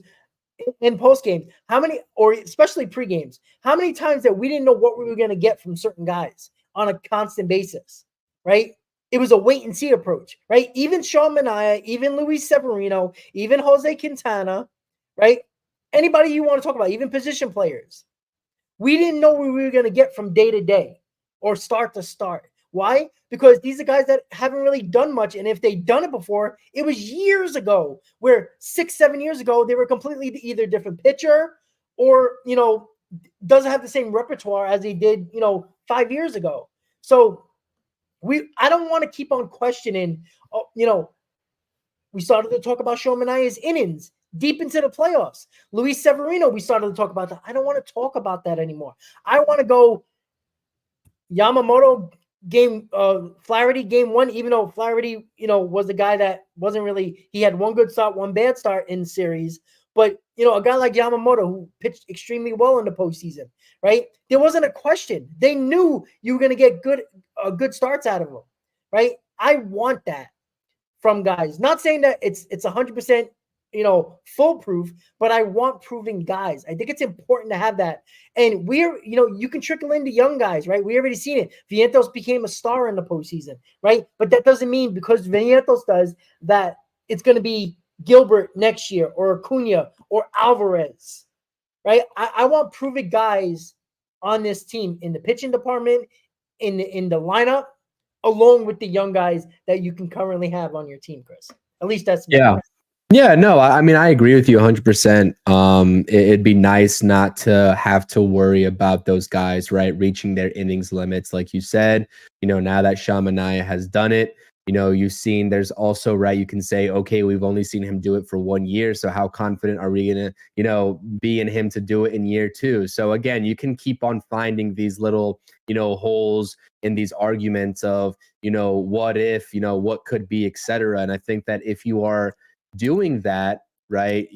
and post games, how many, or especially pre-games, how many times that we didn't know what we were going to get from certain guys on a constant basis, right? It was a wait and see approach, right? Even Sean Manaea, even Luis Severino, even Jose Quintana, right? Anybody you want to talk about, even position players. We didn't know what we were going to get from day to day or start to start. Why? Because these are guys that haven't really done much. And if they'd done it before, it was years ago, where 6-7 years ago, they were completely either different pitcher or, doesn't have the same repertoire as they did, 5 years ago. So I don't want to keep on questioning, we started to talk about Sean Manaea's innings deep into the playoffs. Luis Severino, we started to talk about that. I don't want to talk about that anymore. I want to go Yamamoto Flaherty game 1, even though Flaherty, was a guy that wasn't really, he had one good start, one bad start in series. But, a guy like Yamamoto who pitched extremely well in the postseason, right? There wasn't a question. They knew you were going to get good starts out of them, right? I want that from guys. Not saying that it's 100%, foolproof, but I want proving guys. I think it's important to have that. And you can trickle into young guys, right? We already seen it. Vientos became a star in the postseason, right? But that doesn't mean because Vientos does that it's going to be Gilbert next year or Acuna or Alvarez, right? I want proven guys on this team in the pitching department, in the lineup, along with the young guys that you can currently have on your team, Chris. At least that's me. Yeah, no, I mean, I agree with you 100%. It'd be nice not to have to worry about those guys, right, reaching their innings limits, like you said. Now that Sean Manaea has done it, you've seen there's also, right, you can say, okay, we've only seen him do it for 1 year, so how confident are we going to, be in him to do it in year 2? So again, you can keep on finding these little, holes in these arguments of, what if, what could be, et cetera. And I think that if you are doing that, right,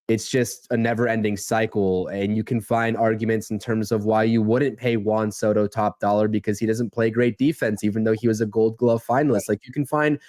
it's just a never-ending cycle, and you can find arguments in terms of why you wouldn't pay Juan Soto top dollar because he doesn't play great defense, even though he was a Gold Glove finalist. Like, you can find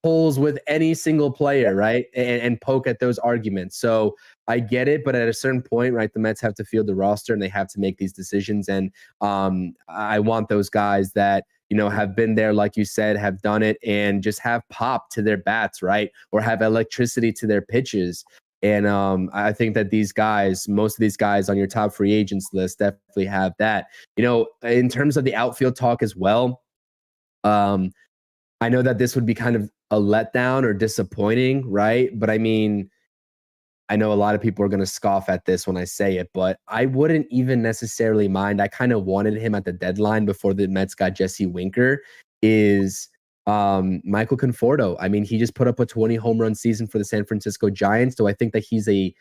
holes with any single player, right, and poke at those arguments. So I get it, but at a certain point, right, the Mets have to field the roster and they have to make these decisions. And I want those guys that have been there, like you said, have done it, and just have pop to their bats, right, or have electricity to their pitches. And I think that these guys, most of these guys on your top free agents list, definitely have that. In terms of the outfield talk as well, I know that this would be kind of a letdown or disappointing, right? But I mean, I know a lot of people are going to scoff at this when I say it, but I wouldn't even necessarily mind. I kind of wanted him at the deadline before the Mets got Jesse Winker, is Michael Conforto. I mean, he just put up a 20 home run season for the San Francisco Giants. Do I think that he's a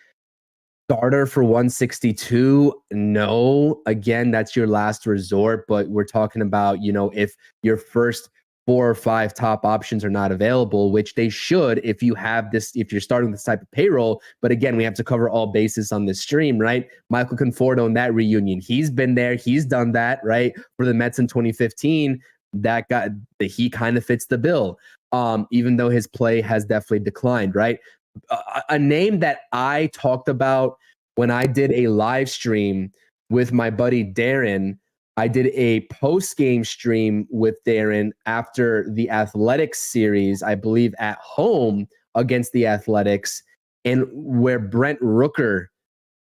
starter for 162? No. Again, that's your last resort, but we're talking about, if your first 4 or 5 top options are not available, which they should if you have this, if you're starting this type of payroll. But again, we have to cover all bases on this stream, right? Michael Conforto in that reunion, he's been there, he's done that, right? For the Mets in 2015, that guy, he kind of fits the bill, even though his play has definitely declined, right? A name that I talked about when I did a live stream with my buddy Darren. I did a post-game stream with Darren after the Athletics series, I believe at home against the Athletics, and where Brent Rooker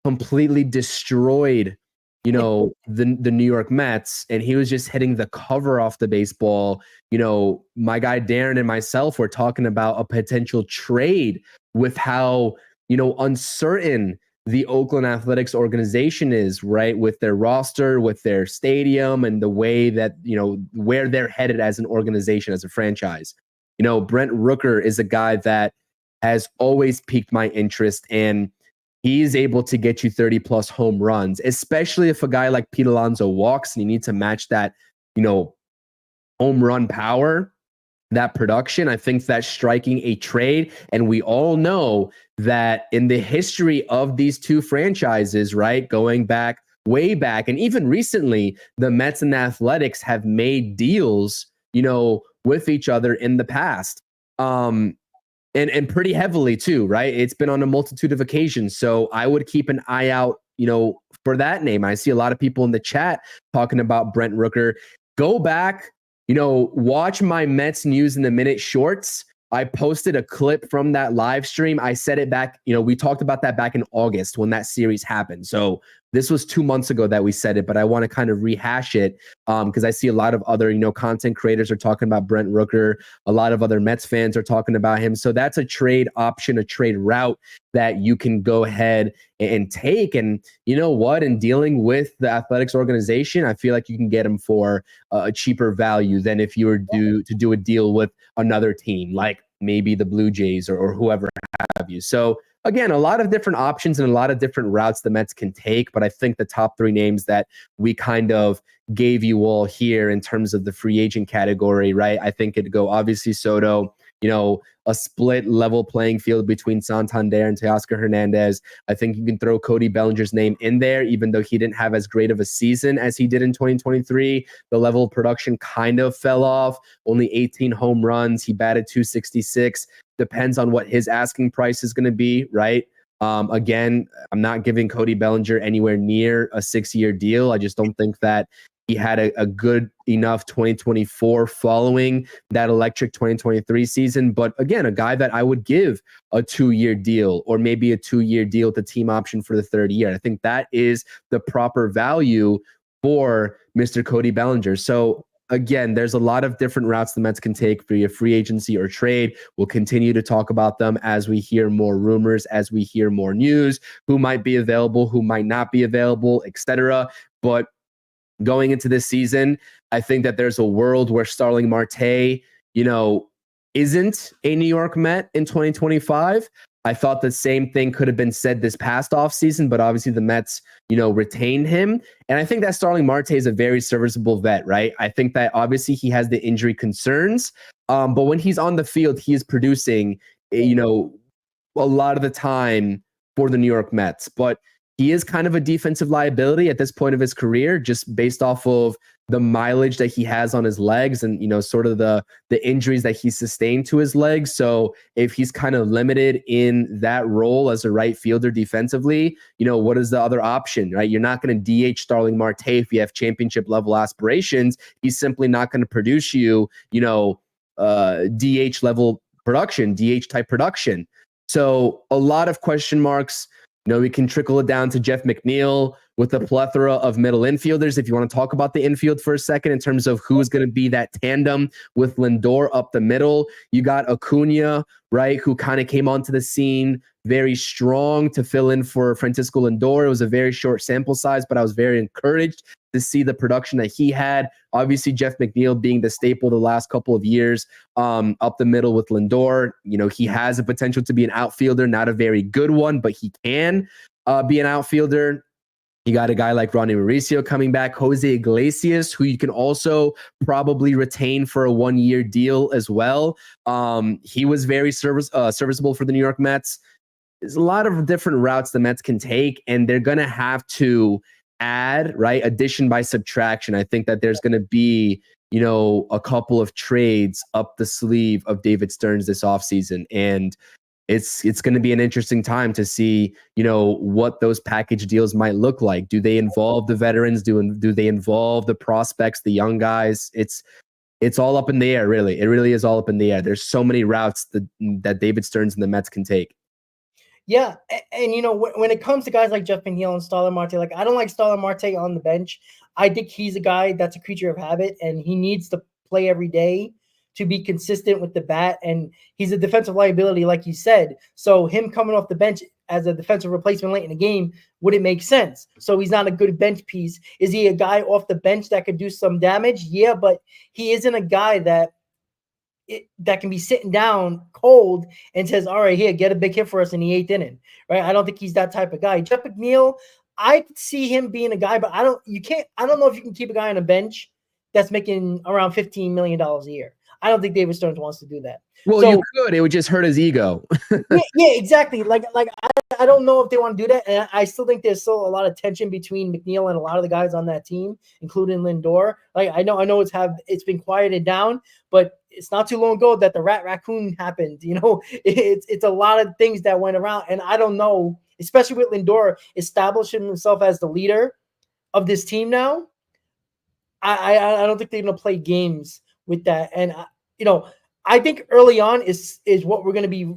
completely destroyed, the New York Mets, and he was just hitting the cover off the baseball. My guy Darren and myself were talking about a potential trade with how, uncertain the Oakland Athletics organization is, right? With their roster, with their stadium, and the way that, where they're headed as an organization, as a franchise. Brent Rooker is a guy that has always piqued my interest, and he's able to get you 30 plus home runs, especially if a guy like Pete Alonso walks and you need to match that, home run power, that production. I think that's striking a trade. And we all know that in the history of these two franchises, right, going back, way back, and even recently, the Mets and the Athletics have made deals, with each other in the past. And pretty heavily too, right? It's been on a multitude of occasions. So I would keep an eye out, for that name. I see a lot of people in the chat talking about Brent Rooker. Go back, watch my Mets News in the Minute shorts. I posted a clip from that live stream. I said it back, we talked about that back in August when that series happened. So this was 2 months ago that we said it, but I want to kind of rehash it because I see a lot of other, content creators are talking about Brent Rooker. A lot of other Mets fans are talking about him. So that's a trade option, a trade route that you can go ahead and take. And you know what? In dealing with the Athletics organization, I feel like you can get him for a cheaper value than if you were to do a deal with another team, like maybe the Blue Jays or whoever have you. So again, a lot of different options and a lot of different routes the Mets can take. But I think the top three names that we kind of gave you all here in terms of the free agent category, right? I think it'd go obviously Soto, a split level playing field between Santander and Teoscar Hernandez. I think you can throw Cody Bellinger's name in there, even though he didn't have as great of a season as he did in 2023. The level of production kind of fell off, only 18 home runs. He batted .266. Depends on what his asking price is going to be, right? Again, I'm not giving Cody Bellinger anywhere near a 6-year deal. I just don't think that he had a good enough 2024 following that electric 2023 season. But again, a guy that I would give a 2-year deal or maybe a 2-year deal with the team option for the third year. I think that is the proper value for Mr. Cody Bellinger. So again, there's a lot of different routes the Mets can take for your free agency or trade. We'll continue to talk about them as we hear more rumors, as we hear more news, who might be available, who might not be available, etc. But going into this season, I think that there's a world where Starling Marte, isn't a New York Met in 2025. I thought the same thing could have been said this past offseason, but obviously the Mets, retained him. And I think that Starling Marte is a very serviceable vet, right? I think that obviously he has the injury concerns, but when he's on the field, he is producing, a lot of the time for the New York Mets. But he is kind of a defensive liability at this point of his career, just based off of the mileage that he has on his legs and, sort of the injuries that he sustained to his legs. So if he's kind of limited in that role as a right fielder defensively, what is the other option, right? You're not going to DH Starling Marte if you have championship level aspirations. He's simply not going to produce you, DH level production, DH type production. So a lot of question marks. We can trickle it down to Jeff McNeil with a plethora of middle infielders. If you want to talk about the infield for a second in terms of who's going to be that tandem with Lindor up the middle, you got Acuna, right, who kind of came onto the scene very strong to fill in for Francisco Lindor. It was a very short sample size, but I was very encouraged to see the production that he had. Obviously, Jeff McNeil being the staple the last couple of years up the middle with Lindor. He has a potential to be an outfielder, not a very good one, but he can be an outfielder. You got a guy like Ronnie Mauricio coming back, Jose Iglesias, who you can also probably retain for a 1-year deal as well. He was very serviceable for the New York Mets. There's a lot of different routes the Mets can take, and they're going to have to add, right? Addition by subtraction. I think that there's going to be, a couple of trades up the sleeve of David Stearns this offseason. And it's going to be an interesting time to see, what those package deals might look like. Do they involve the veterans? Do they involve the prospects, the young guys? It's all up in the air, really. It really is all up in the air. There's so many routes that David Stearns and the Mets can take. Yeah, and when it comes to guys like Jeff McNeil and Starling Marte, I don't like Starling Marte on the bench. I think he's a guy that's a creature of habit, and he needs to play every day to be consistent with the bat, and he's a defensive liability, like you said. So him coming off the bench, as a defensive replacement late in the game, would it make sense? So he's not a good bench piece. Is he a guy off the bench that could do some damage? Yeah, but he isn't a guy that can be sitting down cold and says, all right, here, get a big hit for us in the 8th inning, right? I don't think he's that type of guy. Jeff McNeil, I could see him being a guy, but I don't know if you can keep a guy on a bench that's making around $15 million a year. I don't think David Stearns wants to do that. Well, so, you could. It would just hurt his ego. yeah, exactly. Like I don't know if they want to do that. And I still think there's still a lot of tension between McNeil and a lot of the guys on that team, including Lindor. Like I know it's been quieted down, but it's not too long ago that the raccoon happened. You know, it's a lot of things that went around, and I don't know, especially with Lindor establishing himself as the leader of this team now. I don't think they're gonna play games with that, and I think early on is what we're gonna be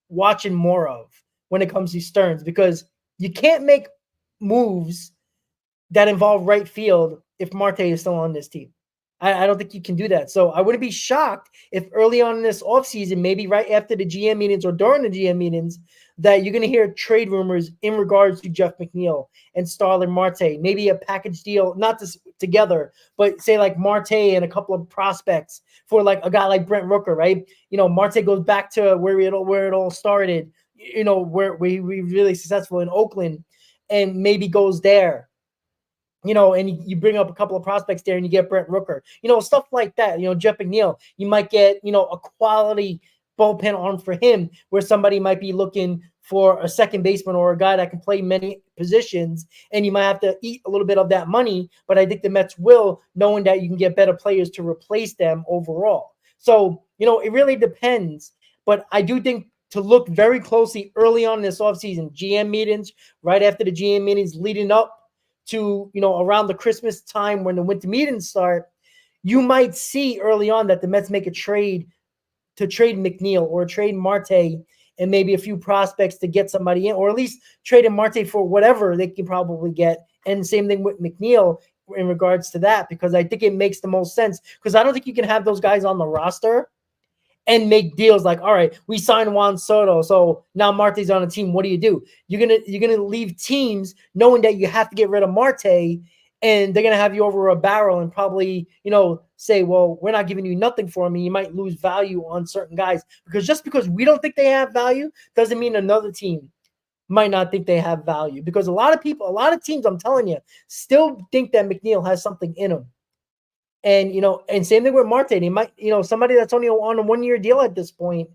watching more of when it comes to Stearns, because you can't make moves that involve right field if Marte is still on this team. I don't think you can do that. So I wouldn't be shocked if early on in this offseason, maybe right after the GM meetings or during the GM meetings, that you're going to hear trade rumors in regards to Jeff McNeil and Starling Marte, maybe a package deal, not this together, but say like Marte and a couple of prospects for like a guy like Brent Rooker, right? Marte goes back to where it all started, where we really successful in Oakland, and maybe goes there. And you bring up a couple of prospects there and you get Brent Rooker, stuff like that. Jeff McNeil, you might get, a quality bullpen arm for him, where somebody might be looking for a second baseman or a guy that can play many positions, and you might have to eat a little bit of that money. But I think the Mets will, knowing that you can get better players to replace them overall. So, it really depends. But I do think to look very closely early on in this offseason, GM meetings, right after the GM meetings leading up to, around the Christmas time when the winter meetings start, you might see early on that the Mets make a trade to trade McNeil or trade Marte and maybe a few prospects to get somebody in, or at least trade in Marte for whatever they can probably get. And same thing with McNeil in regards to that, because I think it makes the most sense, because I don't think you can have those guys on the roster and make deals like, all right, we signed Juan Soto, so now Marte's on a team. What do? You're gonna leave teams knowing that you have to get rid of Marte, and they're gonna have you over a barrel and probably, say, well, we're not giving you nothing for him, and you might lose value on certain guys, because just because we don't think they have value doesn't mean another team might not think they have value. Because a lot of teams, I'm telling you, still think that McNeil has something in him. And, and same thing with Marte. They might, somebody that's only on a 1-year deal at this point,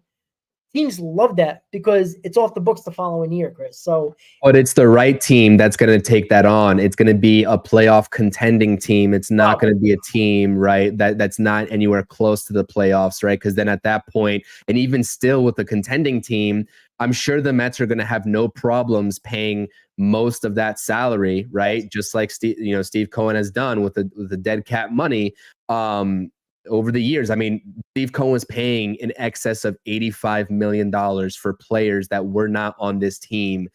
teams love that because it's off the books the following year, Chris. So, but it's the right team that's going to take that on. It's going to be a playoff contending team. It's not going to be a team, right, that's not anywhere close to the playoffs, right? Because then at that point, and even still with the contending team, I'm sure the Mets are going to have no problems paying most of that salary, right? Just like Steve Cohen has done with the dead cap money over the years. I mean, Steve Cohen was paying in excess of $85 million for players that were not on this team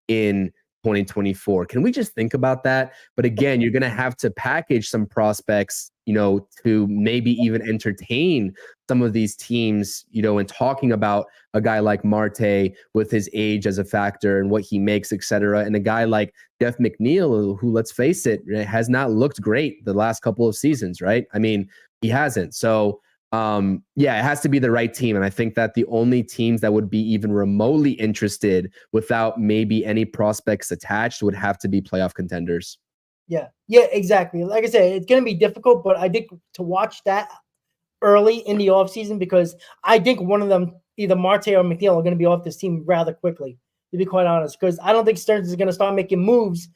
in 2024. Can we just think about that? But again, you're going to have to package some prospects, to maybe even entertain some of these teams, and talking about a guy like Marte with his age as a factor and what he makes, et cetera. And a guy like Jeff McNeil, who, let's face it, has not looked great the last couple of seasons, right? I mean, he hasn't. So, it has to be the right team. And I think that the only teams that would be even remotely interested without maybe any prospects attached would have to be playoff contenders. Yeah, exactly. Like I said, it's going to be difficult, but I think to watch that early in the offseason, because I think one of them, either Marte or McNeil, are going to be off this team rather quickly, to be quite honest, because I don't think Stearns is going to start making moves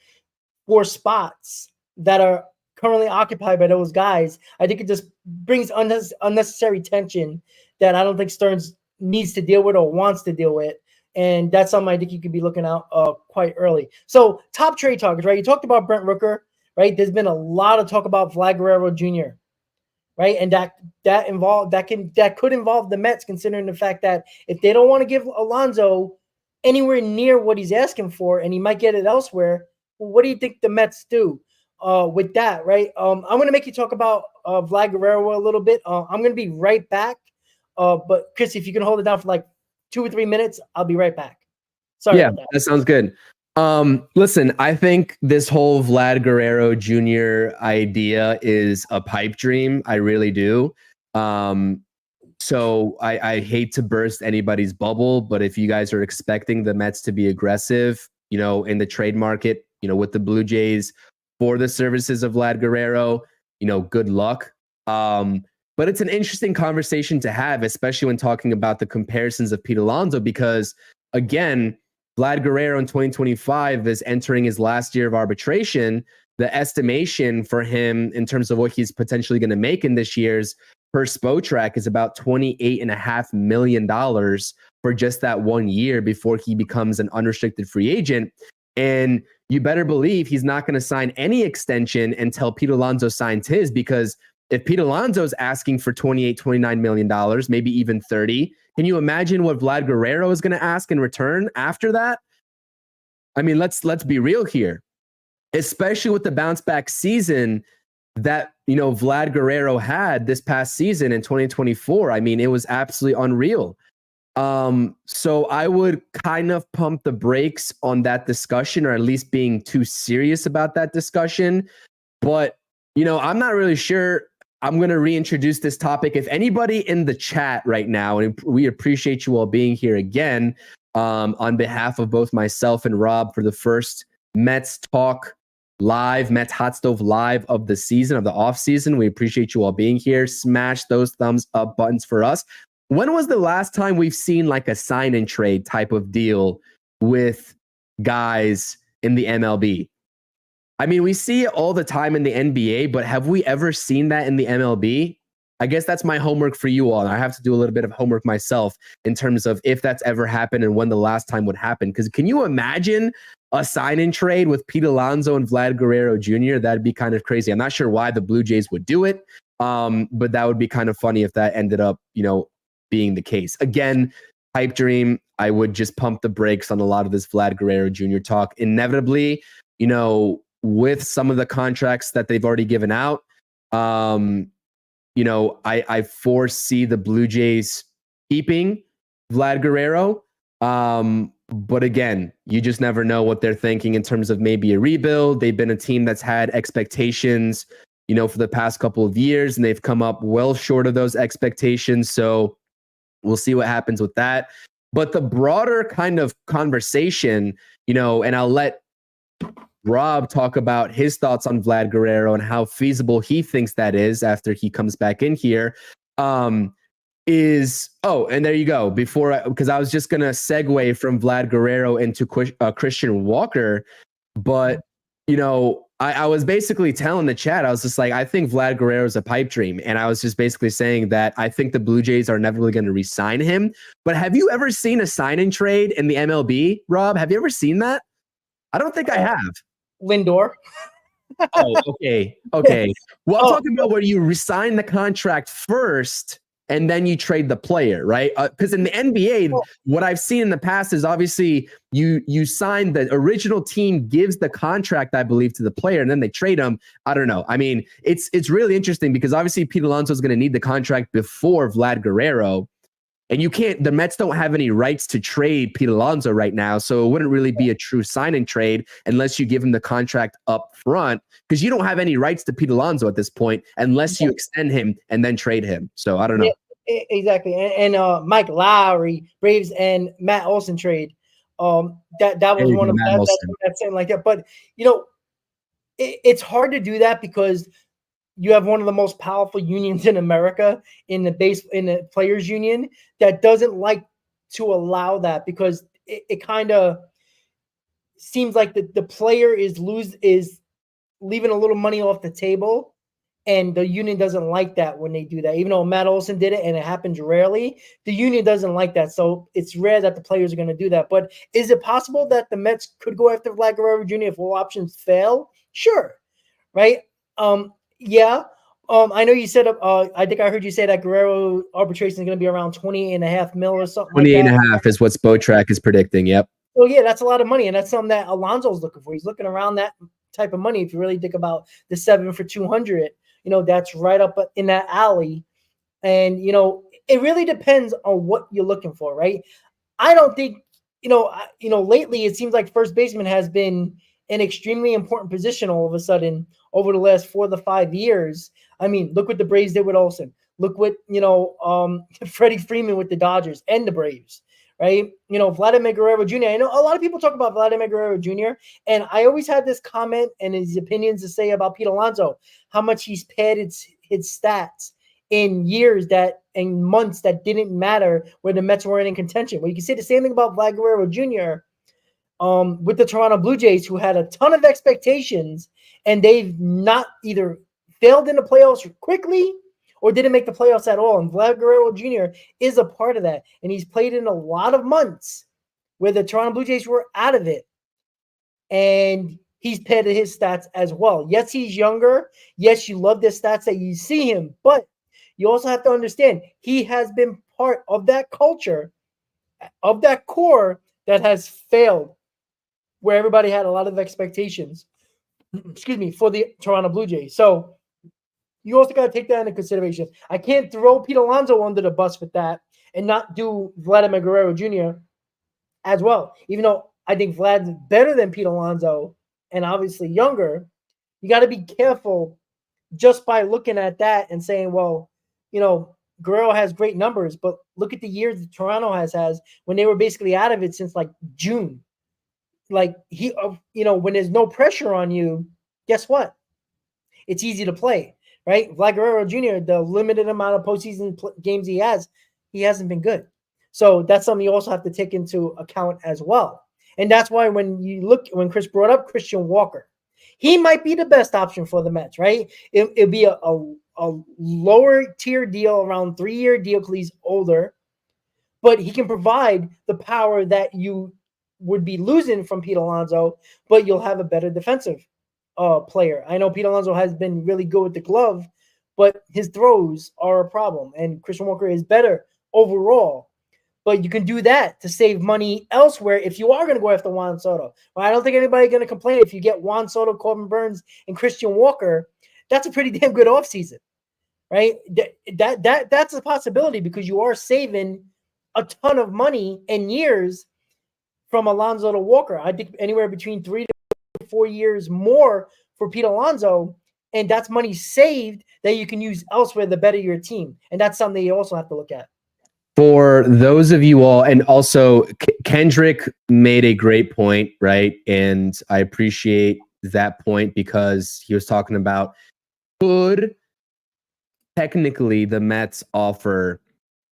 for spots that are currently occupied by those guys. I think it just brings unnecessary tension that I don't think Stearns needs to deal with or wants to deal with. And that's something I think you could be looking out quite early. So top trade targets, right? You talked about Brent Rooker, right? There's been a lot of talk about Vlad Guerrero Jr., right? And that could involve the Mets, considering the fact that if they don't want to give Alonso anywhere near what he's asking for, and he might get it elsewhere, well, what do you think the Mets do with that, right? I'm going to make you talk about Vlad Guerrero a little bit. I'm going to be right back. But Chris, if you can hold it down for like 2 or 3 minutes, I'll be right back. Sorry Yeah, about that. that sounds good. Listen, I think this whole Vlad Guerrero Jr. idea is a pipe dream. I really do. So I hate to burst anybody's bubble, but if you guys are expecting the Mets to be aggressive, in the trade market, with the Blue Jays for the services of Vlad Guerrero, good luck. But it's an interesting conversation to have, especially when talking about the comparisons of Pete Alonso, because again, Vlad Guerrero in 2025 is entering his last year of arbitration. The estimation for him in terms of what he's potentially going to make in this year's per Spotrac is about $28.5 million for just that 1 year before he becomes an unrestricted free agent. And you better believe he's not going to sign any extension until Pete Alonso signs his, because if Pete Alonso is asking for $29 million, maybe even 30, can you imagine what Vlad Guerrero is going to ask in return after that? I mean, let's be real here, especially with the bounce back season that, Vlad Guerrero had this past season in 2024. I mean, it was absolutely unreal. So I would kind of pump the brakes on that discussion, or at least being too serious about that discussion. But, I'm not really sure. I'm going to reintroduce this topic. If anybody in the chat right now, and we appreciate you all being here again, on behalf of both myself and Rob for the first Mets Talk Live, Mets Hot Stove Live of the season, of the off season. We appreciate you all being here. Smash those thumbs up buttons for us. When was the last time we've seen like a sign and trade type of deal with guys in the MLB? I mean, we see it all the time in the NBA, but have we ever seen that in the MLB? I guess that's my homework for you all. And I have to do a little bit of homework myself in terms of if that's ever happened and when the last time would happen. Because can you imagine a sign-in trade with Pete Alonso and Vlad Guerrero Jr.? That'd be kind of crazy. I'm not sure why the Blue Jays would do it, but that would be kind of funny if that ended up, being the case. Again, pipe dream. I would just pump the brakes on a lot of this Vlad Guerrero Jr. talk. Inevitably, with some of the contracts that they've already given out, I foresee the Blue Jays keeping Vlad Guerrero. But again, you just never know what they're thinking in terms of maybe a rebuild. They've been a team that's had expectations, for the past couple of years, and they've come up well short of those expectations. So we'll see what happens with that. But the broader kind of conversation, and I'll let Rob talk about his thoughts on Vlad Guerrero and how feasible he thinks that is after he comes back in here. And there you go. Because I was just going to segue from Vlad Guerrero into Christian Walker. But, I was basically telling the chat, I was just like, I think Vlad Guerrero is a pipe dream. And I was just basically saying that I think the Blue Jays are never really going to re-sign him. But have you ever seen a sign-in trade in the MLB, Rob? Have you ever seen that? I don't think I have. Lindor. Oh, okay. Well, I'm talking about where you resign the contract first and then you trade the player, right? Because in the NBA, what I've seen in the past is obviously you sign, the original team gives the contract, I believe, to the player, and then they trade him. I don't know. I mean, it's really interesting because obviously Pete Alonso is going to need the contract before Vlad Guerrero. And the Mets don't have any rights to trade Pete Alonso right now. So it wouldn't really be a true sign and trade unless you give him the contract up front, because you don't have any rights to Pete Alonso at this point unless you extend him and then trade him. So I don't know. Yeah, exactly. And Mike Lowry, Braves, and Matt Olson trade. That was one of that something like that. But it's hard to do that because you have one of the most powerful unions in America in the players union that doesn't like to allow that, because it kind of seems like the player is leaving a little money off the table, and the union doesn't like that when they do that. Even though Matt Olson did it and it happens rarely, the union doesn't like that. So it's rare that the players are going to do that. But is it possible that the Mets could go after Vlad Guerrero Jr. if all options fail? Sure. Right. Yeah. I know you said, I think I heard you say that Guerrero arbitration is going to be around $28.5 million or something. 28.5 is what Spotrac is predicting. Yep. So yeah, that's a lot of money. And that's something that Alonso's looking for. He's looking around that type of money. If you really think about the 7 for 200, that's right up in that alley. And, it really depends on what you're looking for, right? I don't think lately it seems like first baseman has been an extremely important position all of a sudden over the last 4 to 5 years. I mean, look what the Braves did with Olsen. Look what, Freddie Freeman with the Dodgers and the Braves, right? Vladimir Guerrero Jr. I know a lot of people talk about Vladimir Guerrero Jr. And I always had this comment and his opinions to say about Pete Alonso, how much he's padded his stats in in months that didn't matter where the Mets weren't in contention. Well, you can say the same thing about Vlad Guerrero Jr. With the Toronto Blue Jays, who had a ton of expectations, and they've not either failed in the playoffs quickly or didn't make the playoffs at all. And Vlad Guerrero Jr. is a part of that. And he's played in a lot of months where the Toronto Blue Jays were out of it. And he's padded his stats as well. Yes, he's younger. Yes, you love the stats that you see him. But you also have to understand, he has been part of that culture, of that core that has failed, where everybody had a lot of expectations, for the Toronto Blue Jays. So you also got to take that into consideration. I can't throw Pete Alonso under the bus with that and not do Vladimir Guerrero Jr. as well. Even though I think Vlad's better than Pete Alonso and obviously younger, you got to be careful just by looking at that and saying, well, Guerrero has great numbers, but look at the years that Toronto has when they were basically out of it since like June. Like when there's no pressure on you, guess what? It's easy to play. Right? Vlad Guerrero Jr., the limited amount of postseason games he hasn't been good. So that's something you also have to take into account as well. And that's why when Chris brought up Christian Walker, he might be the best option for the Mets, right? It'd be a lower tier deal, around 3-year deal because he's older, but he can provide the power that you would be losing from Pete Alonso, but you'll have a better defensive player. I know Pete Alonso has been really good with the glove, but his throws are a problem. And Christian Walker is better overall. But you can do that to save money elsewhere if you are going to go after Juan Soto. Well, I don't think anybody's going to complain if you get Juan Soto, Corbin Burns, and Christian Walker. That's a pretty damn good offseason, right? That's a possibility because you are saving a ton of money and years from Alonso to Walker. I think anywhere between 3 to 4 years more for Pete Alonso, and that's money saved that you can use elsewhere to better your team. And that's something you also have to look at. For those of you all, and also Kendrick made a great point, right? And I appreciate that point because he was talking about, could technically the Mets offer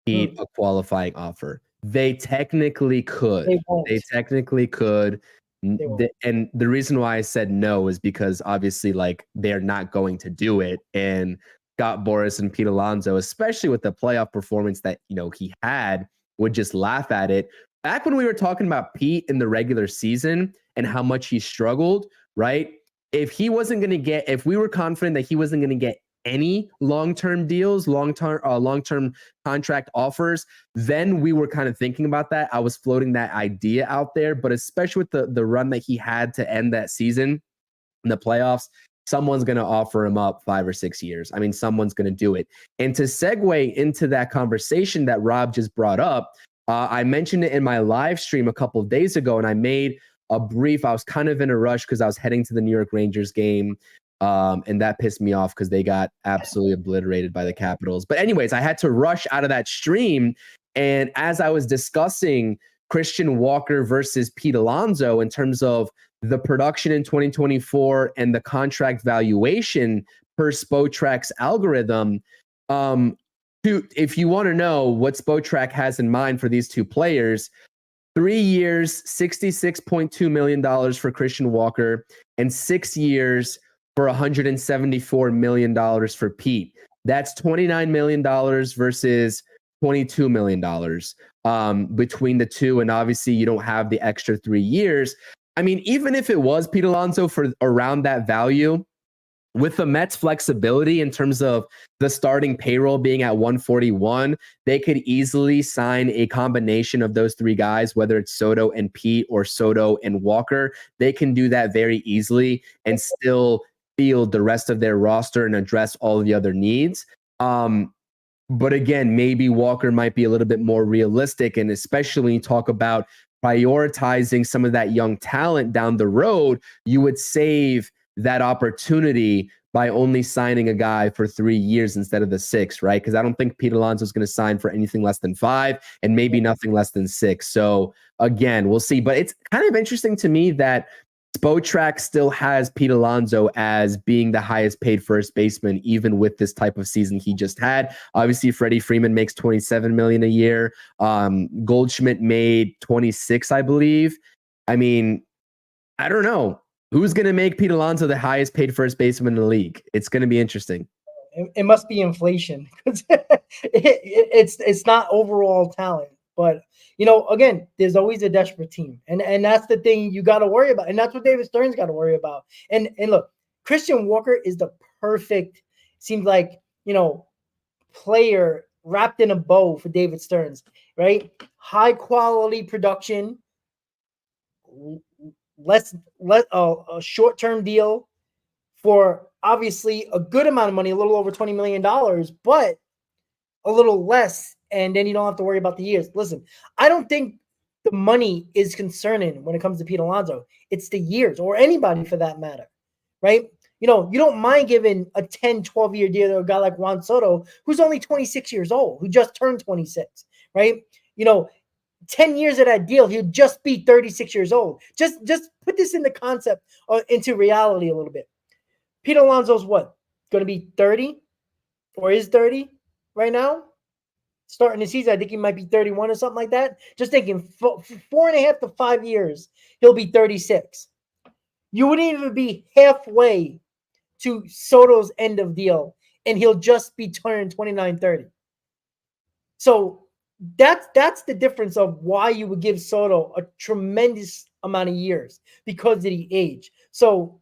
Pete a qualifying offer? They technically could. They technically could. And the reason why I said no is because obviously, like, they're not going to do it. And Scott Boras and Pete Alonso, especially with the playoff performance that he had, would just laugh at it. Back when we were talking about Pete in the regular season and how much he struggled, right? If we were confident that he wasn't going to get any long-term deals, long-term contract offers, then we were kind of thinking about that. I was floating that idea out there, but especially with the run that he had to end that season in the playoffs, someone's going to offer him up 5 or 6 years. I mean, someone's going to do it. And to segue into that conversation that Rob just brought up, I mentioned it in my live stream a couple of days ago, and I made a brief. I was kind of in a rush because I was heading to the New York Rangers game. And that pissed me off because they got absolutely obliterated by the Capitals. But anyways, I had to rush out of that stream. And as I was discussing Christian Walker versus Pete Alonso in terms of the production in 2024 and the contract valuation per Spotrac's algorithm, if you want to know what Spotrac has in mind for these two players, 3 years, $66.2 million for Christian Walker, and 6 years for $174 million for Pete. That's $29 million versus $22 million between the two. And obviously you don't have the extra 3 years. I mean, even if it was Pete Alonso for around that value, with the Mets' flexibility in terms of the starting payroll being at 141, they could easily sign a combination of those three guys, whether it's Soto and Pete or Soto and Walker. They can do that very easily and still field the rest of their roster and address all of the other needs. But again, maybe Walker might be a little bit more realistic, and especially when you talk about prioritizing some of that young talent down the road, you would save that opportunity by only signing a guy for 3 years instead of the 6, right? Because I don't think Pete Alonso is going to sign for anything less than 5 and maybe nothing less than 6. So again, we'll see. But it's kind of interesting to me that Spotrac still has Pete Alonso as being the highest paid first baseman, even with this type of season he just had. Obviously, Freddie Freeman makes $27 million a year. Goldschmidt made 26, I believe. I mean, I don't know. Who's going to make Pete Alonso the highest paid first baseman in the league? It's going to be interesting. It must be inflation. It's not overall talent. But, again, there's always a desperate team. And that's the thing you got to worry about. And that's what David Stearns got to worry about. And look, Christian Walker is the perfect, seems like, player wrapped in a bow for David Stearns, right? High quality production, a short-term deal for obviously a good amount of money, a little over $20 million, but a little less. And then you don't have to worry about the years. Listen, I don't think the money is concerning when it comes to Pete Alonso. It's the years, or anybody for that matter, right? You don't mind giving a 10, 12-year deal to a guy like Juan Soto, who's only 26 years old, who just turned 26, right? 10 years of that deal, he'll just be 36 years old. Just put this into concept, into reality a little bit. Pete Alonso's what? Going to be 30 or is 30 right now? Starting the season, I think he might be 31 or something like that. Just thinking 4.5 to 5 years, he'll be 36. You wouldn't even be halfway to Soto's end of deal, and he'll just be turning 29, 30. So that's the difference of why you would give Soto a tremendous amount of years, because of the age. So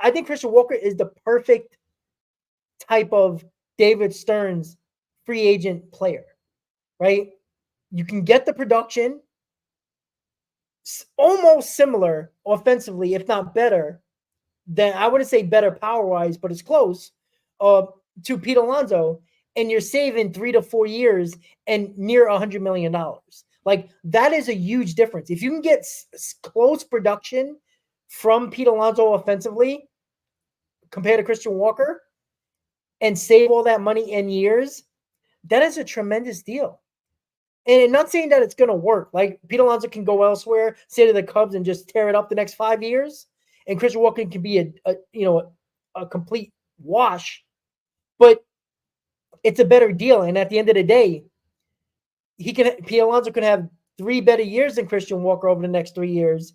I think Christian Walker is the perfect type of David Stearns free agent player, right? You can get the production almost similar offensively, if not better, than, I wouldn't say better power-wise, but it's close, to Pete Alonso, and you're saving 3 to 4 years and near $100 million. Like, that is a huge difference. If you can get close production from Pete Alonso offensively compared to Christian Walker and save all that money in years, that is a tremendous deal. And I'm not saying that it's going to work. Like, Pete Alonso can go elsewhere, say to the Cubs, and just tear it up the next 5 years. And Christian Walker can be a complete wash. But it's a better deal. And at the end of the day, Pete Alonso can have 3 better years than Christian Walker over the next 3 years.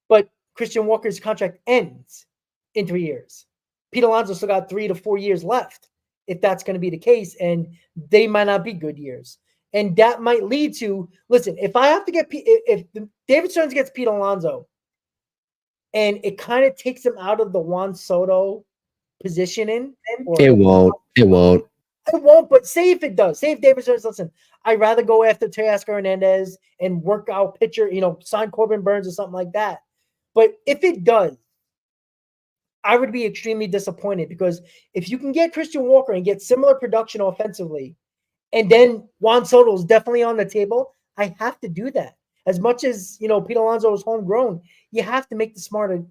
But Christian Walker's contract ends in 3 years. Pete Alonso still got 3 to 4 years left, if that's going to be the case. And they might not be good years. And that might lead to, listen, if David Stearns gets Pete Alonso, and it kind of takes him out of the Juan Soto positioning. It won't. It won't, but say if it does. Say if David Stearns, listen, I'd rather go after Teoscar Hernandez and work out pitcher, sign Corbin Burns or something like that. But if it does, I would be extremely disappointed, because if you can get Christian Walker and get similar production offensively, and then Juan Soto is definitely on the table, I have to do that. As much as, Pete Alonso is homegrown, you have to make the smarter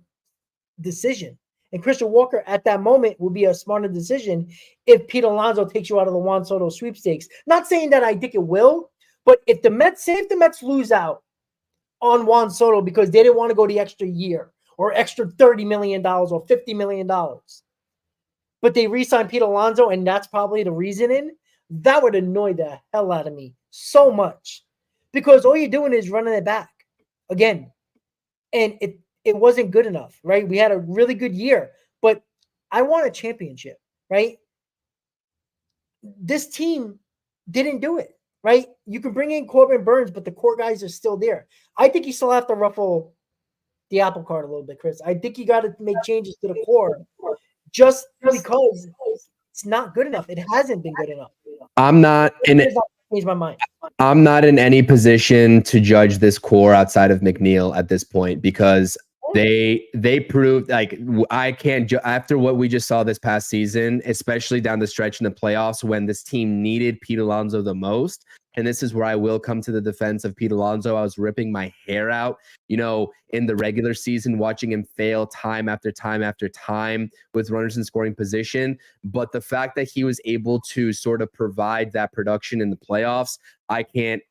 decision. And Christian Walker at that moment will be a smarter decision if Pete Alonso takes you out of the Juan Soto sweepstakes. Not saying that I think it will, but if the Mets lose out on Juan Soto because they didn't want to go the extra year or extra $30 million or $50 million, but they re-signed Pete Alonso, and that's probably the reasoning, that would annoy the hell out of me so much, because all you're doing is running it back again. And it wasn't good enough, right? We had a really good year, but I want a championship, right? This team didn't do it, right? You can bring in Corbin Burns, but the core guys are still there. I think you still have to ruffle the apple cart a little bit, Chris. I think you got to make changes to the core just because it's not good enough. It hasn't been good enough. I'm not in Change my mind. I'm not in any position to judge this core outside of McNeil at this point, because they proved, like, I can't after what we just saw this past season, especially down the stretch in the playoffs when this team needed Pete Alonso the most. And this is where I will come to the defense of Pete Alonso. I was ripping my hair out, in the regular season, watching him fail time after time after time with runners in scoring position. But the fact that he was able to sort of provide that production in the playoffs, I can't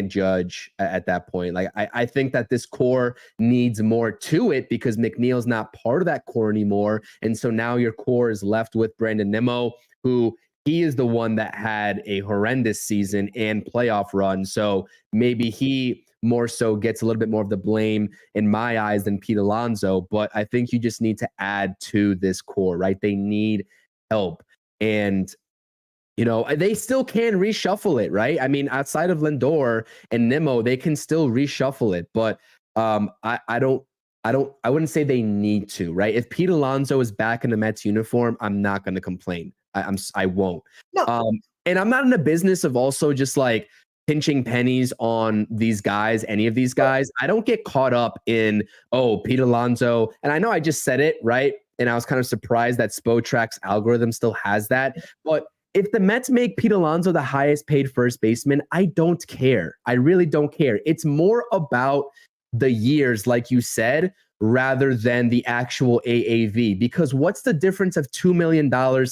judge at that point. Like, I think that this core needs more to it because McNeil's not part of that core anymore. And so now your core is left with Brandon Nimmo, who he is the one that had a horrendous season and playoff run. So maybe he more so gets a little bit more of the blame in my eyes than Pete Alonso. But I think you just need to add to this core, right? They need help. And they still can reshuffle it, right? I mean, outside of Lindor and Nimmo, they can still reshuffle it. But I wouldn't say they need to, right? If Pete Alonso is back in the Mets uniform, I'm not going to complain. I won't. No. And I'm not in the business of also just like pinching pennies on these guys, any of these guys. I don't get caught up in, Pete Alonso. And I know I just said it, right? And I was kind of surprised that Spotrack's algorithm still has that. But if the Mets make Pete Alonso the highest paid first baseman, I don't care. I really don't care. It's more about the years, like you said, rather than the actual AAV. Because what's the difference of $2 million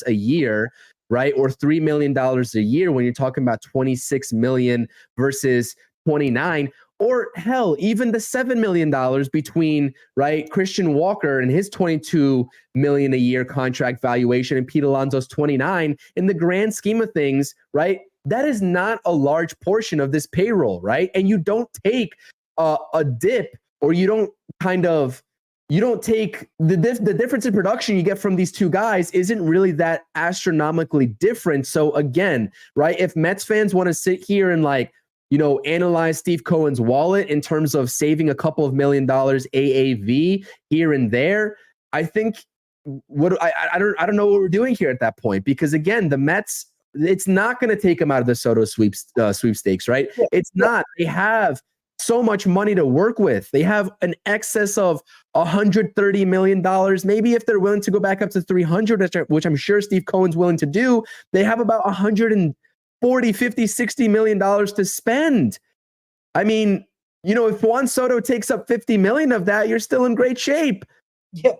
a year, right? Or $3 million a year when you're talking about 26 million versus 29, or hell, even the $7 million between, right, Christian Walker and his 22 million a year contract valuation and Pete Alonso's 29. In the grand scheme of things, right, that is not a large portion of this payroll, right? And you don't take a dip, or you don't take the difference in production you get from these two guys isn't really that astronomically different. So again, right, if Mets fans want to sit here and analyze Steve Cohen's wallet in terms of saving a couple of $1 million AAV here and there, I think I don't know what we're doing here at that point, because again, the Mets, it's not going to take them out of the Soto sweepstakes, right? Yeah. It's not. They have so much money to work with. They have an excess of $130 million. Maybe if they're willing to go back up to 300, which I'm sure Steve Cohen's willing to do, they have about 140, 50, 60 million dollars to spend. I mean, if Juan Soto takes up 50 million of that, you're still in great shape. Yeah.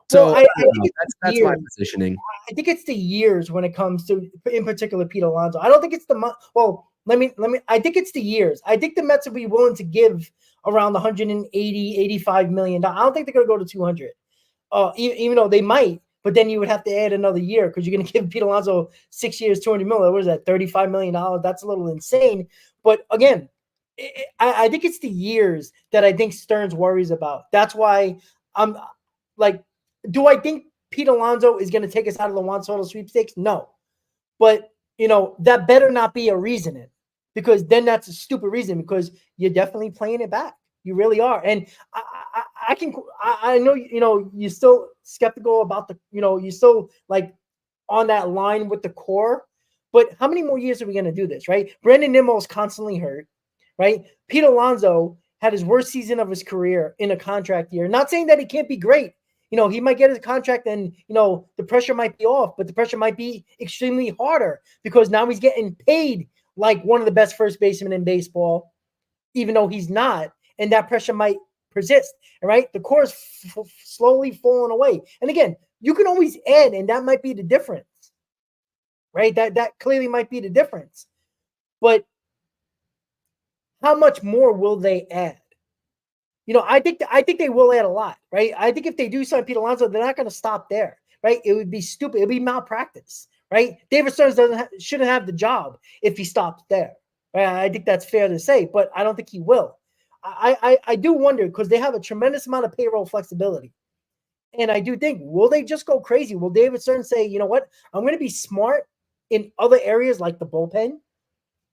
So I think that's my positioning. I think it's the years when it comes to, in particular, Pete Alonso. I don't think it's I think it's the years. I think the Mets would be willing to give around 180, 85 million. I don't think they're going to go to 200. Even though they might, but then you would have to add another year because you're going to give Pete Alonso 6 years, 200 million. What is that? $35 million. That's a little insane. But again, I think it's the years that I think Stearns worries about. That's why I'm like, do I think Pete Alonso is going to take us out of the Juan Soto sweepstakes? No. But, that better not be a reason, because then that's a stupid reason, because you're definitely playing it back. You really are. And I know, you're still skeptical about you're still on that line with the core, but how many more years are we going to do this, right? Brandon Nimmo is constantly hurt, right? Pete Alonso had his worst season of his career in a contract year. Not saying that he can't be great. He might get his contract and, the pressure might be off, but the pressure might be extremely harder because now he's getting paid like one of the best first basemen in baseball, even though he's not. And that pressure might persist, right? The core is slowly falling away. And again, you can always add, and that might be the difference, right? That clearly might be the difference. But how much more will they add? I think they will add a lot, right? I think if they do sign Pete Alonso, they're not going to stop there, right? It would be stupid. It would be malpractice, right? David Stearns shouldn't have the job if he stops there, right? I think that's fair to say, but I don't think he will. I do wonder, because they have a tremendous amount of payroll flexibility. And I do think, will they just go crazy? Will David Stearns say, you know what, I'm going to be smart in other areas like the bullpen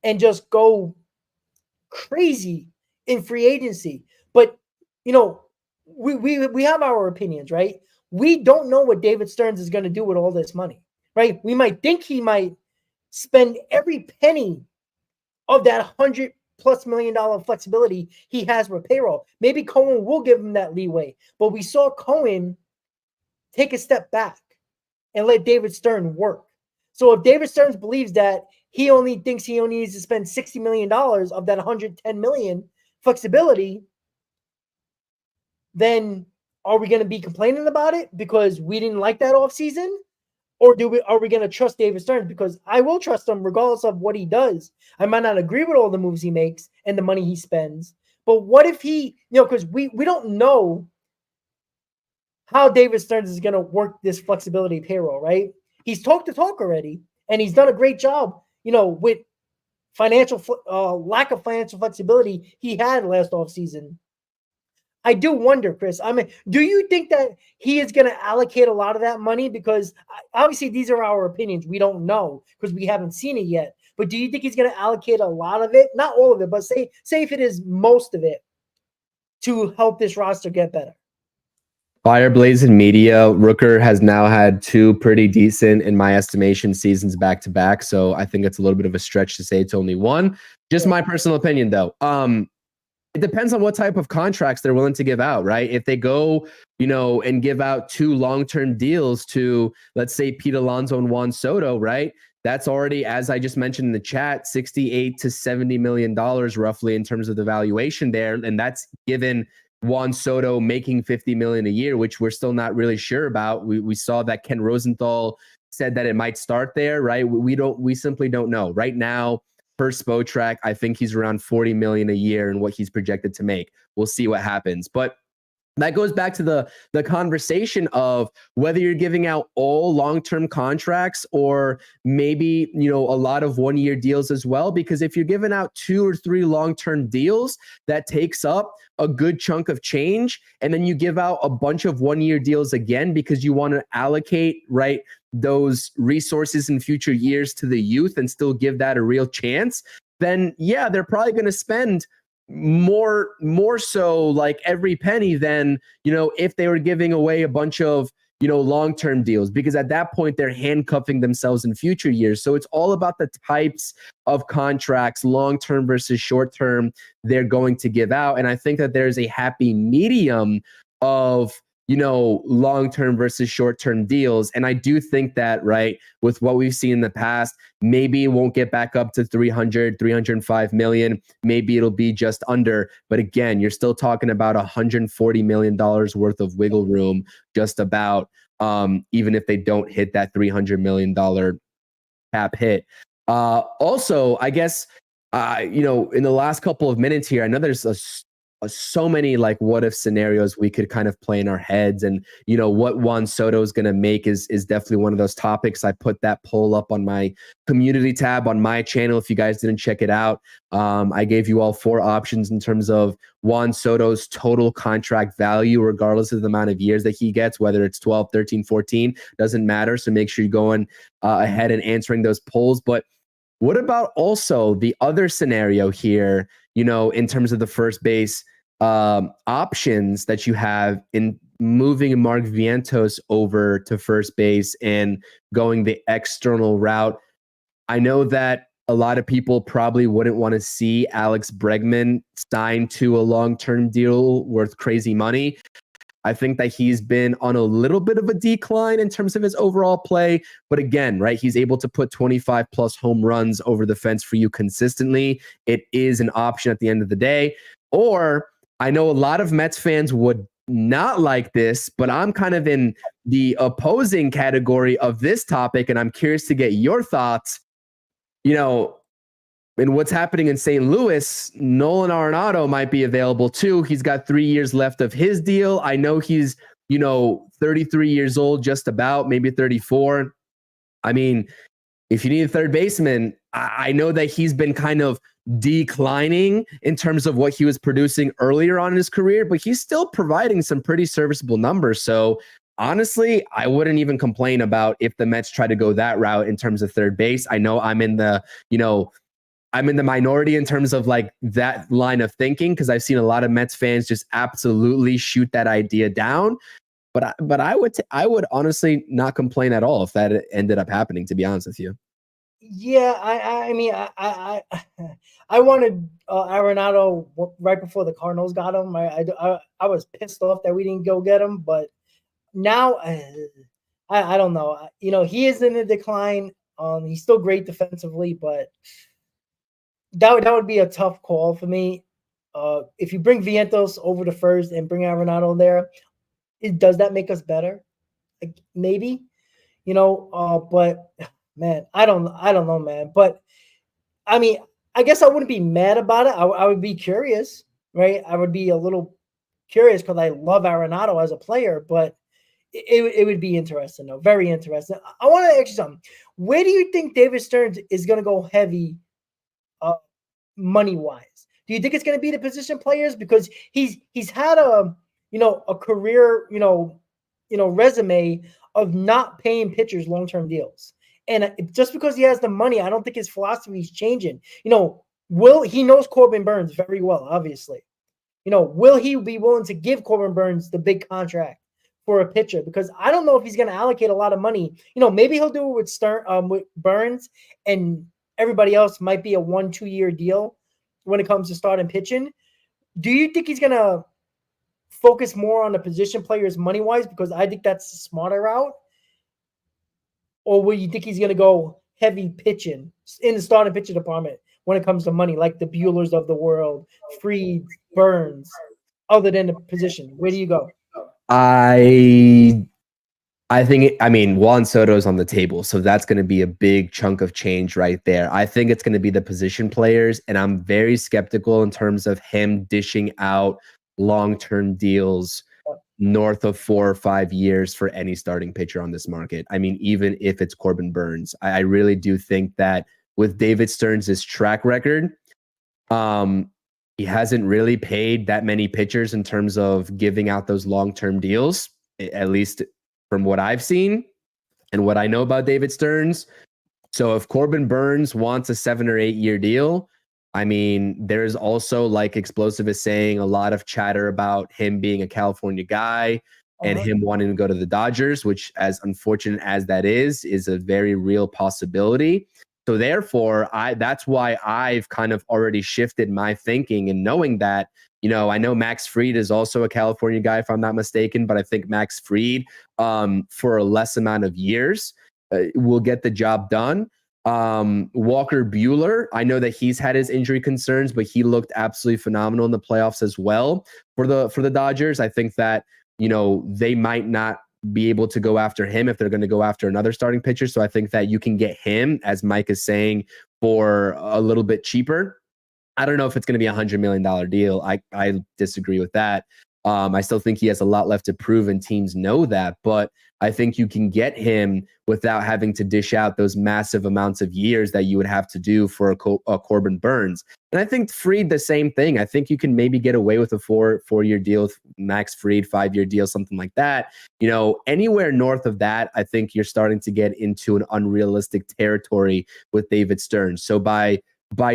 and just go crazy in free agency? But we have our opinions, right? We don't know what David Stearns is going to do with all this money, right? We might think he might spend every penny of that $100+ million flexibility he has with payroll. Maybe Cohen will give him that leeway, but we saw Cohen take a step back and let David Stearns work. So if David Stearns believes that he only thinks he only needs to spend $60 million of that $110 million flexibility, then are we going to be complaining about it because we didn't like that offseason? Or are we going to trust David Stearns? Because I will trust him regardless of what he does. I might not agree with all the moves he makes and the money he spends. But what if he, because we don't know how David Stearns is going to work this flexibility payroll, right? He's talked the talk already, and he's done a great job, with financial lack of financial flexibility he had last offseason. I do wonder, Chris, do you think that he is going to allocate a lot of that money? Because obviously these are our opinions. We don't know because we haven't seen it yet. But do you think he's going to allocate a lot of it? Not all of it, but say if it is most of it to help this roster get better. Fire Blazing Media, Rooker has now had 2 pretty decent, in my estimation, seasons back to back. So I think it's a little bit of a stretch to say it's only one. Just my personal opinion, though. It depends on what type of contracts they're willing to give out, right? If they go, and give out 2 long-term deals to, let's say, Pete Alonso and Juan Soto, right? That's already, as I just mentioned in the chat, $68 to $70 million roughly in terms of the valuation there. And that's given Juan Soto making $50 million a year, which we're still not really sure about. We saw that Ken Rosenthal said that it might start there, right? We simply don't know. Right now, per Spotrac, I think he's around $40 million a year in what he's projected to make. We'll see what happens. But that goes back to the conversation of whether you're giving out all long-term contracts or maybe, a lot of one-year deals as well. Because if you're giving out 2 or 3 long-term deals, that takes up a good chunk of change. And then you give out a bunch of one-year deals again because you want to allocate, right, those resources in future years to the youth and still give that a real chance. Then, yeah, they're probably going to spend more so like every penny than, if they were giving away a bunch of, long-term deals, because at that point they're handcuffing themselves in future years. So it's all about the types of contracts, long-term versus short-term, they're going to give out. And I think that there's a happy medium of, long-term versus short-term deals. And I do think that, right, with what we've seen in the past, maybe it won't get back up to 305 million. Maybe it'll be just under. But again, you're still talking about $140 million worth of wiggle room, just about, even if they don't hit that $300 million cap hit. Also, I guess, in the last couple of minutes here, I know there's so many like what if scenarios we could kind of play in our heads, and what Juan Soto is going to make is definitely one of those topics. I put that poll up on my community tab on my channel. If you guys didn't check it out, I gave you all 4 options in terms of Juan Soto's total contract value, regardless of the amount of years that he gets, whether it's 12, 13, 14, doesn't matter. So make sure you're going ahead and answering those polls. But what about also the other scenario here, in terms of the first base options that you have in moving Mark Vientos over to first base and going the external route? I know that a lot of people probably wouldn't want to see Alex Bregman signed to a long-term deal worth crazy money. I think that he's been on a little bit of a decline in terms of his overall play. But again, right, he's able to put 25 plus home runs over the fence for you consistently. It is an option at the end of the day. Or I know a lot of Mets fans would not like this, but I'm kind of in the opposing category of this topic, and I'm curious to get your thoughts. And what's happening in St. Louis, Nolan Arenado might be available too. He's got 3 years left of his deal. I know he's, 33 years old, just about, maybe 34. I mean, if you need a third baseman, I know that he's been kind of declining in terms of what he was producing earlier on in his career, but he's still providing some pretty serviceable numbers. So honestly, I wouldn't even complain about if the Mets try to go that route in terms of third base. I know I'm in the minority in terms of like that line of thinking, because I've seen a lot of Mets fans just absolutely shoot that idea down. But I would honestly not complain at all if that ended up happening, to be honest with you. Yeah, I mean, I wanted Arenado right before the Cardinals got him. I was pissed off that we didn't go get him, but now I don't know. He is in a decline. He's still great defensively, but that would be a tough call for me. If you bring Vientos over to first and bring Arenado there, does that make us better? Like, maybe, but man, I don't know, man. But I mean, I guess I wouldn't be mad about it. I would be curious, right? I would be a little curious because I love Arenado as a player, but it would be interesting, though. Very interesting. I want to ask you something. Where do you think David Stearns is going to go heavy money-wise? Do you think it's going to be the position players? Because he's had a career, resume of not paying pitchers long-term deals. And just because he has the money, I don't think his philosophy is changing. He knows Corbin Burns very well, obviously. Will he be willing to give Corbin Burns the big contract for a pitcher? Because I don't know if he's going to allocate a lot of money. Maybe he'll do it with Burns, and everybody else might be a 1-2 year deal when it comes to starting pitching. Do you think he's going to focus more on the position players money-wise? Because I think that's the smarter route. Or will you think he's going to go heavy pitching in the starting pitcher department when it comes to money, like the Buellers of the world, Fried, Burns, other than the position? Where do you go? I think, Juan Soto's on the table, so that's going to be a big chunk of change right there. I think it's going to be the position players, and I'm very skeptical in terms of him dishing out long-term deals north of 4 or 5 years for any starting pitcher on this market. Even if it's Corbin Burns, I really do think that with David Stearns' track record, he hasn't really paid that many pitchers in terms of giving out those long-term deals, at least from what I've seen and what I know about David Stearns. So if Corbin Burns wants a 7 or 8 year deal, there's also, like Explosive is saying, a lot of chatter about him being a California guy and him wanting to go to the Dodgers, which, as unfortunate as that is a very real possibility. So therefore, that's why I've kind of already shifted my thinking, and knowing that, I know Max Fried is also a California guy, if I'm not mistaken, but I think Max Fried, for a less amount of years, will get the job done. Walker Buehler, I know that he's had his injury concerns, but he looked absolutely phenomenal in the playoffs as well for the Dodgers. I think that, they might not be able to go after him if they're going to go after another starting pitcher. So I think that you can get him, as Mike is saying, for a little bit cheaper. I don't know if it's going to be $100 million deal. I disagree with that. I still think he has a lot left to prove, and teams know that. But I think you can get him without having to dish out those massive amounts of years that you would have to do for a Corbin Burns. And I think Fried, the same thing. I think you can maybe get away with a 4-year deal with Max Fried, 5-year deal, something like that. Anywhere north of that, I think you're starting to get into an unrealistic territory with David Stearns. So by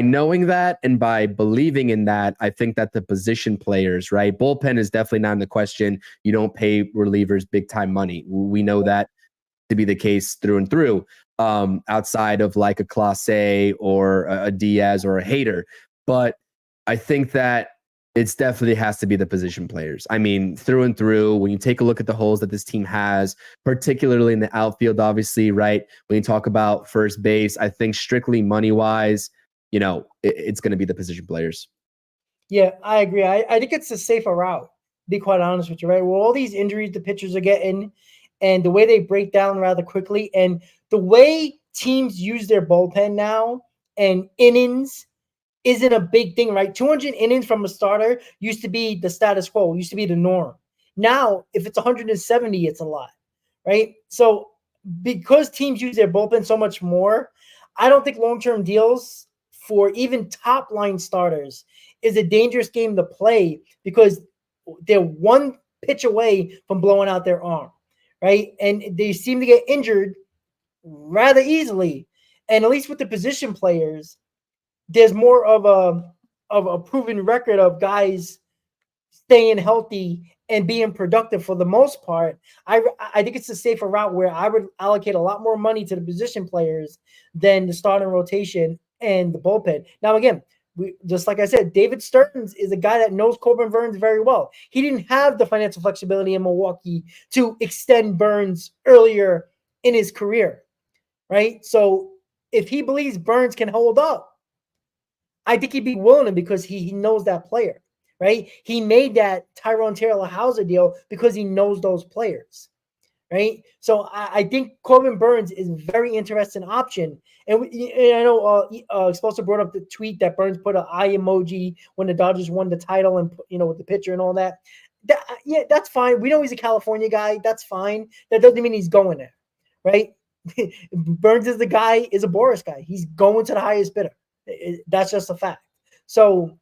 knowing that and by believing in that, I think that the position players, right? Bullpen is definitely not in the question. You don't pay relievers big time money. We know that to be the case through and through, outside of like a Clase or a Diaz or a Hader. But I think that it's definitely has to be the position players. Through and through, when you take a look at the holes that this team has, particularly in the outfield, obviously, right? When you talk about first base, I think strictly money-wise, it's going to be the position players. Yeah, I agree. I think it's a safer route, to be quite honest with you, right? Well, all these injuries the pitchers are getting, and the way they break down rather quickly, and the way teams use their bullpen now and innings isn't a big thing, right? 200 innings from a starter used to be the status quo, used to be the norm. Now, if it's 170, it's a lot, right? So because teams use their bullpen so much more, I don't think long-term deals for even top-line starters is a dangerous game to play, because they're one pitch away from blowing out their arm, right? And they seem to get injured rather easily. And at least with the position players, there's more of a proven record of guys staying healthy and being productive for the most part. I think it's a safer route where I would allocate a lot more money to the position players than the starting rotation and the bullpen. Now, again, just like I said, David Stearns is a guy that knows Corbin Burns very well. He didn't have the financial flexibility in Milwaukee to extend Burns earlier in his career, right? So if he believes Burns can hold up, I think he'd be willing to because he knows that player, right? He made that Tyrone Taylor Hauser deal because he knows those players, right? So I think Corbin Burns is a very interesting option. And I know Explosive brought up the tweet that Burns put an eye emoji when the Dodgers won the title and, with the pitcher and all that. Yeah, that's fine. We know he's a California guy. That's fine. That doesn't mean he's going there, right? Burns is a Boris guy. He's going to the highest bidder. That's just a fact. So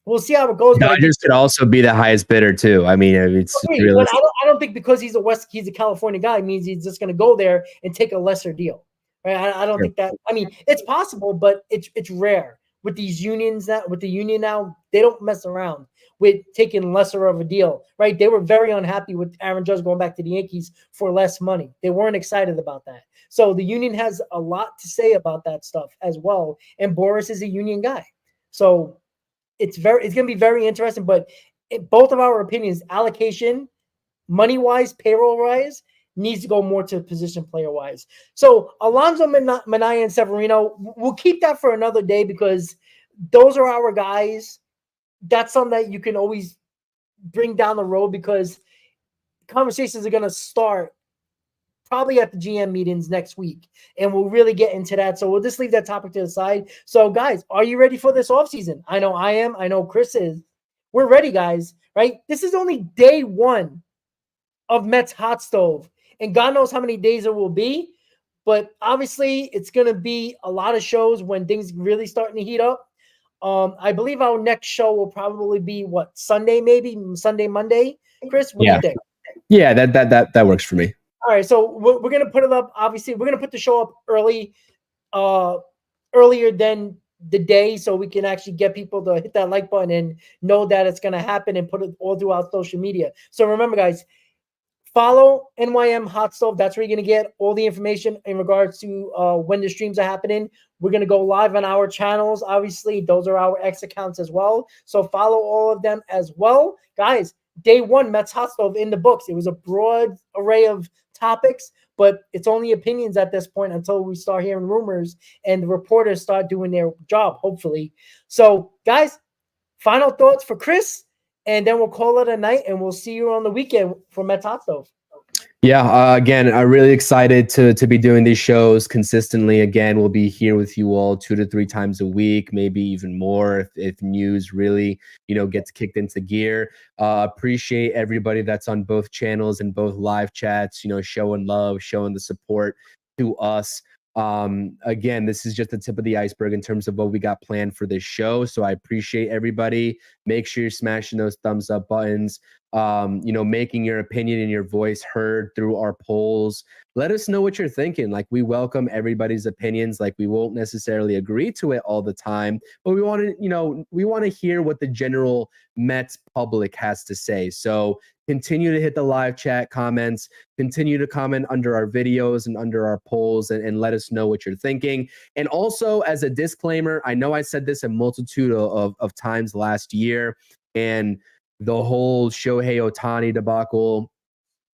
we'll see how it goes. Dodgers could also be the highest bidder too. I mean, it's really. I don't think because he's a California guy means he's just going to go there and take a lesser deal, right? I don't think that. I mean, it's possible, but it's rare with these unions. With the union now, they don't mess around with taking lesser of a deal, right? They were very unhappy with Aaron Judge going back to the Yankees for less money. They weren't excited about that. So the union has a lot to say about that stuff as well. And Boris is a union guy. So it's going to be very interesting, but both of our opinions, allocation, money-wise, payroll-wise, needs to go more to position player-wise. So Alonso, Minaya, and Severino, we'll keep that for another day because those are our guys. That's something that you can always bring down the road because conversations are going to start probably at the GM meetings next week, and we'll really get into that. So we'll just leave that topic to the side. So, guys, are you ready for this offseason? I know I am. I know Chris is. We're ready, guys, right? This is only day one of Mets Hot Stove, and God knows how many days it will be, but obviously it's going to be a lot of shows when things really starting to heat up. I believe our next show will probably be Sunday, maybe Sunday, Monday. Chris, what do you think? Yeah, that works for me. All right, so we're going to put it up. Obviously, we're going to put the show up earlier than the day so we can actually get people to hit that like button and know that it's going to happen and put it all throughout social media. So remember, guys, follow NYM Hot Stove. That's where you're going to get all the information in regards to when the streams are happening. We're going to go live on our channels. Obviously, those are our X accounts as well. So follow all of them as well. Guys, day one, Mets Hot Stove in the books. It was a broad array of topics, but it's only opinions at this point until we start hearing rumors and the reporters start doing their job, hopefully. So, guys, final thoughts for Chris, and then we'll call it a night, and we'll see you on the weekend for Mets Hot Stove. Yeah, again, I'm really excited to be doing these shows consistently. Again, we'll be here with you all 2 to 3 times a week, maybe even more if news really, gets kicked into gear. Appreciate everybody that's on both channels and both live chats, showing love, showing the support to us. Again, this is just the tip of the iceberg in terms of what we got planned for this show. So I appreciate everybody. Make sure you're smashing those thumbs up buttons, making your opinion and your voice heard through our polls. Let us know what you're thinking. Like, we welcome everybody's opinions. Like, we won't necessarily agree to it all the time, but we want to hear what the general Mets public has to say. So continue to hit the live chat comments, continue to comment under our videos and under our polls and let us know what you're thinking. And also, as a disclaimer, I know I said this a multitude of times last year, and the whole Shohei Ohtani debacle,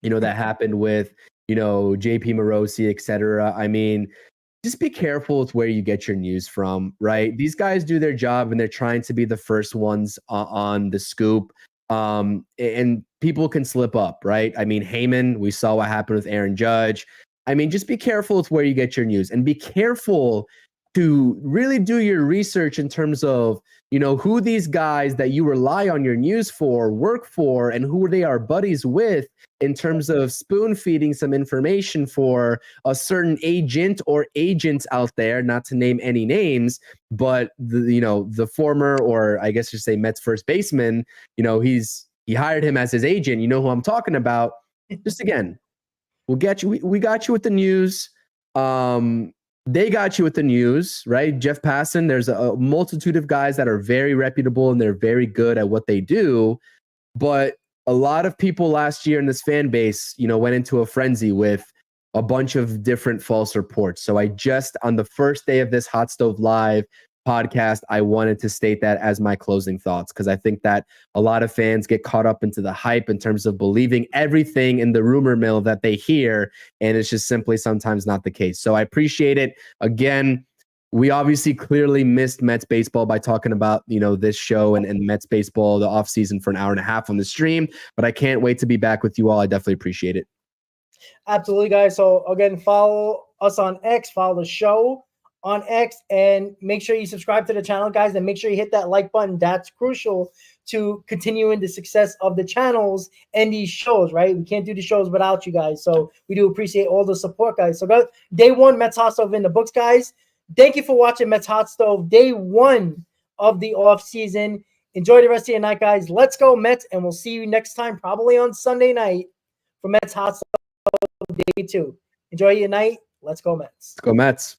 that happened with, JP Morosi, et cetera. I mean, just be careful with where you get your news from, right? These guys do their job and they're trying to be the first ones on the scoop. And people can slip up, right? I mean, Heyman, we saw what happened with Aaron Judge. I mean, just be careful with where you get your news, and be careful to really do your research in terms of, who these guys that you rely on your news for work for and who they are buddies with, in terms of spoon feeding some information for a certain agent or agents out there, not to name any names, but the former, or I guess you say Mets first baseman, he hired him as his agent. You know who I'm talking about. Just again, we'll get you. We got you with the news. They got you with the news, right? Jeff Passan, there's a multitude of guys that are very reputable and they're very good at what they do. But a lot of people last year in this fan base, went into a frenzy with a bunch of different false reports. So I just, on the first day of this Hot Stove Live, podcast, I wanted to state that as my closing thoughts, because I think that a lot of fans get caught up into the hype in terms of believing everything in the rumor mill that they hear, and it's just simply sometimes not the case. So I appreciate it. Again, we obviously clearly missed Mets baseball by talking about, this show and Mets baseball, the offseason, for an hour and a half on the stream, but I can't wait to be back with you all. I definitely appreciate it. Absolutely, guys. So again, follow us on X, follow the show on X, and make sure you subscribe to the channel, guys, and make sure you hit that like button. That's crucial to continuing the success of the channels and these shows, right? We can't do the shows without you guys. So we do appreciate all the support, guys. So guys, day one, Mets Hot Stove in the books, guys. Thank you for watching Mets Hot Stove, day one of the off season. Enjoy the rest of your night, guys. Let's go Mets, and we'll see you next time, probably on Sunday night for Mets Hot Stove day two. Enjoy your night. Let's go Mets. Let's go Mets.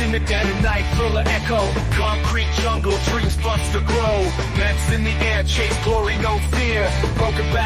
In the dead of night, full of echo. Concrete jungle, trees bust to grow. Mets in the air, chase glory, no fear. Broken back.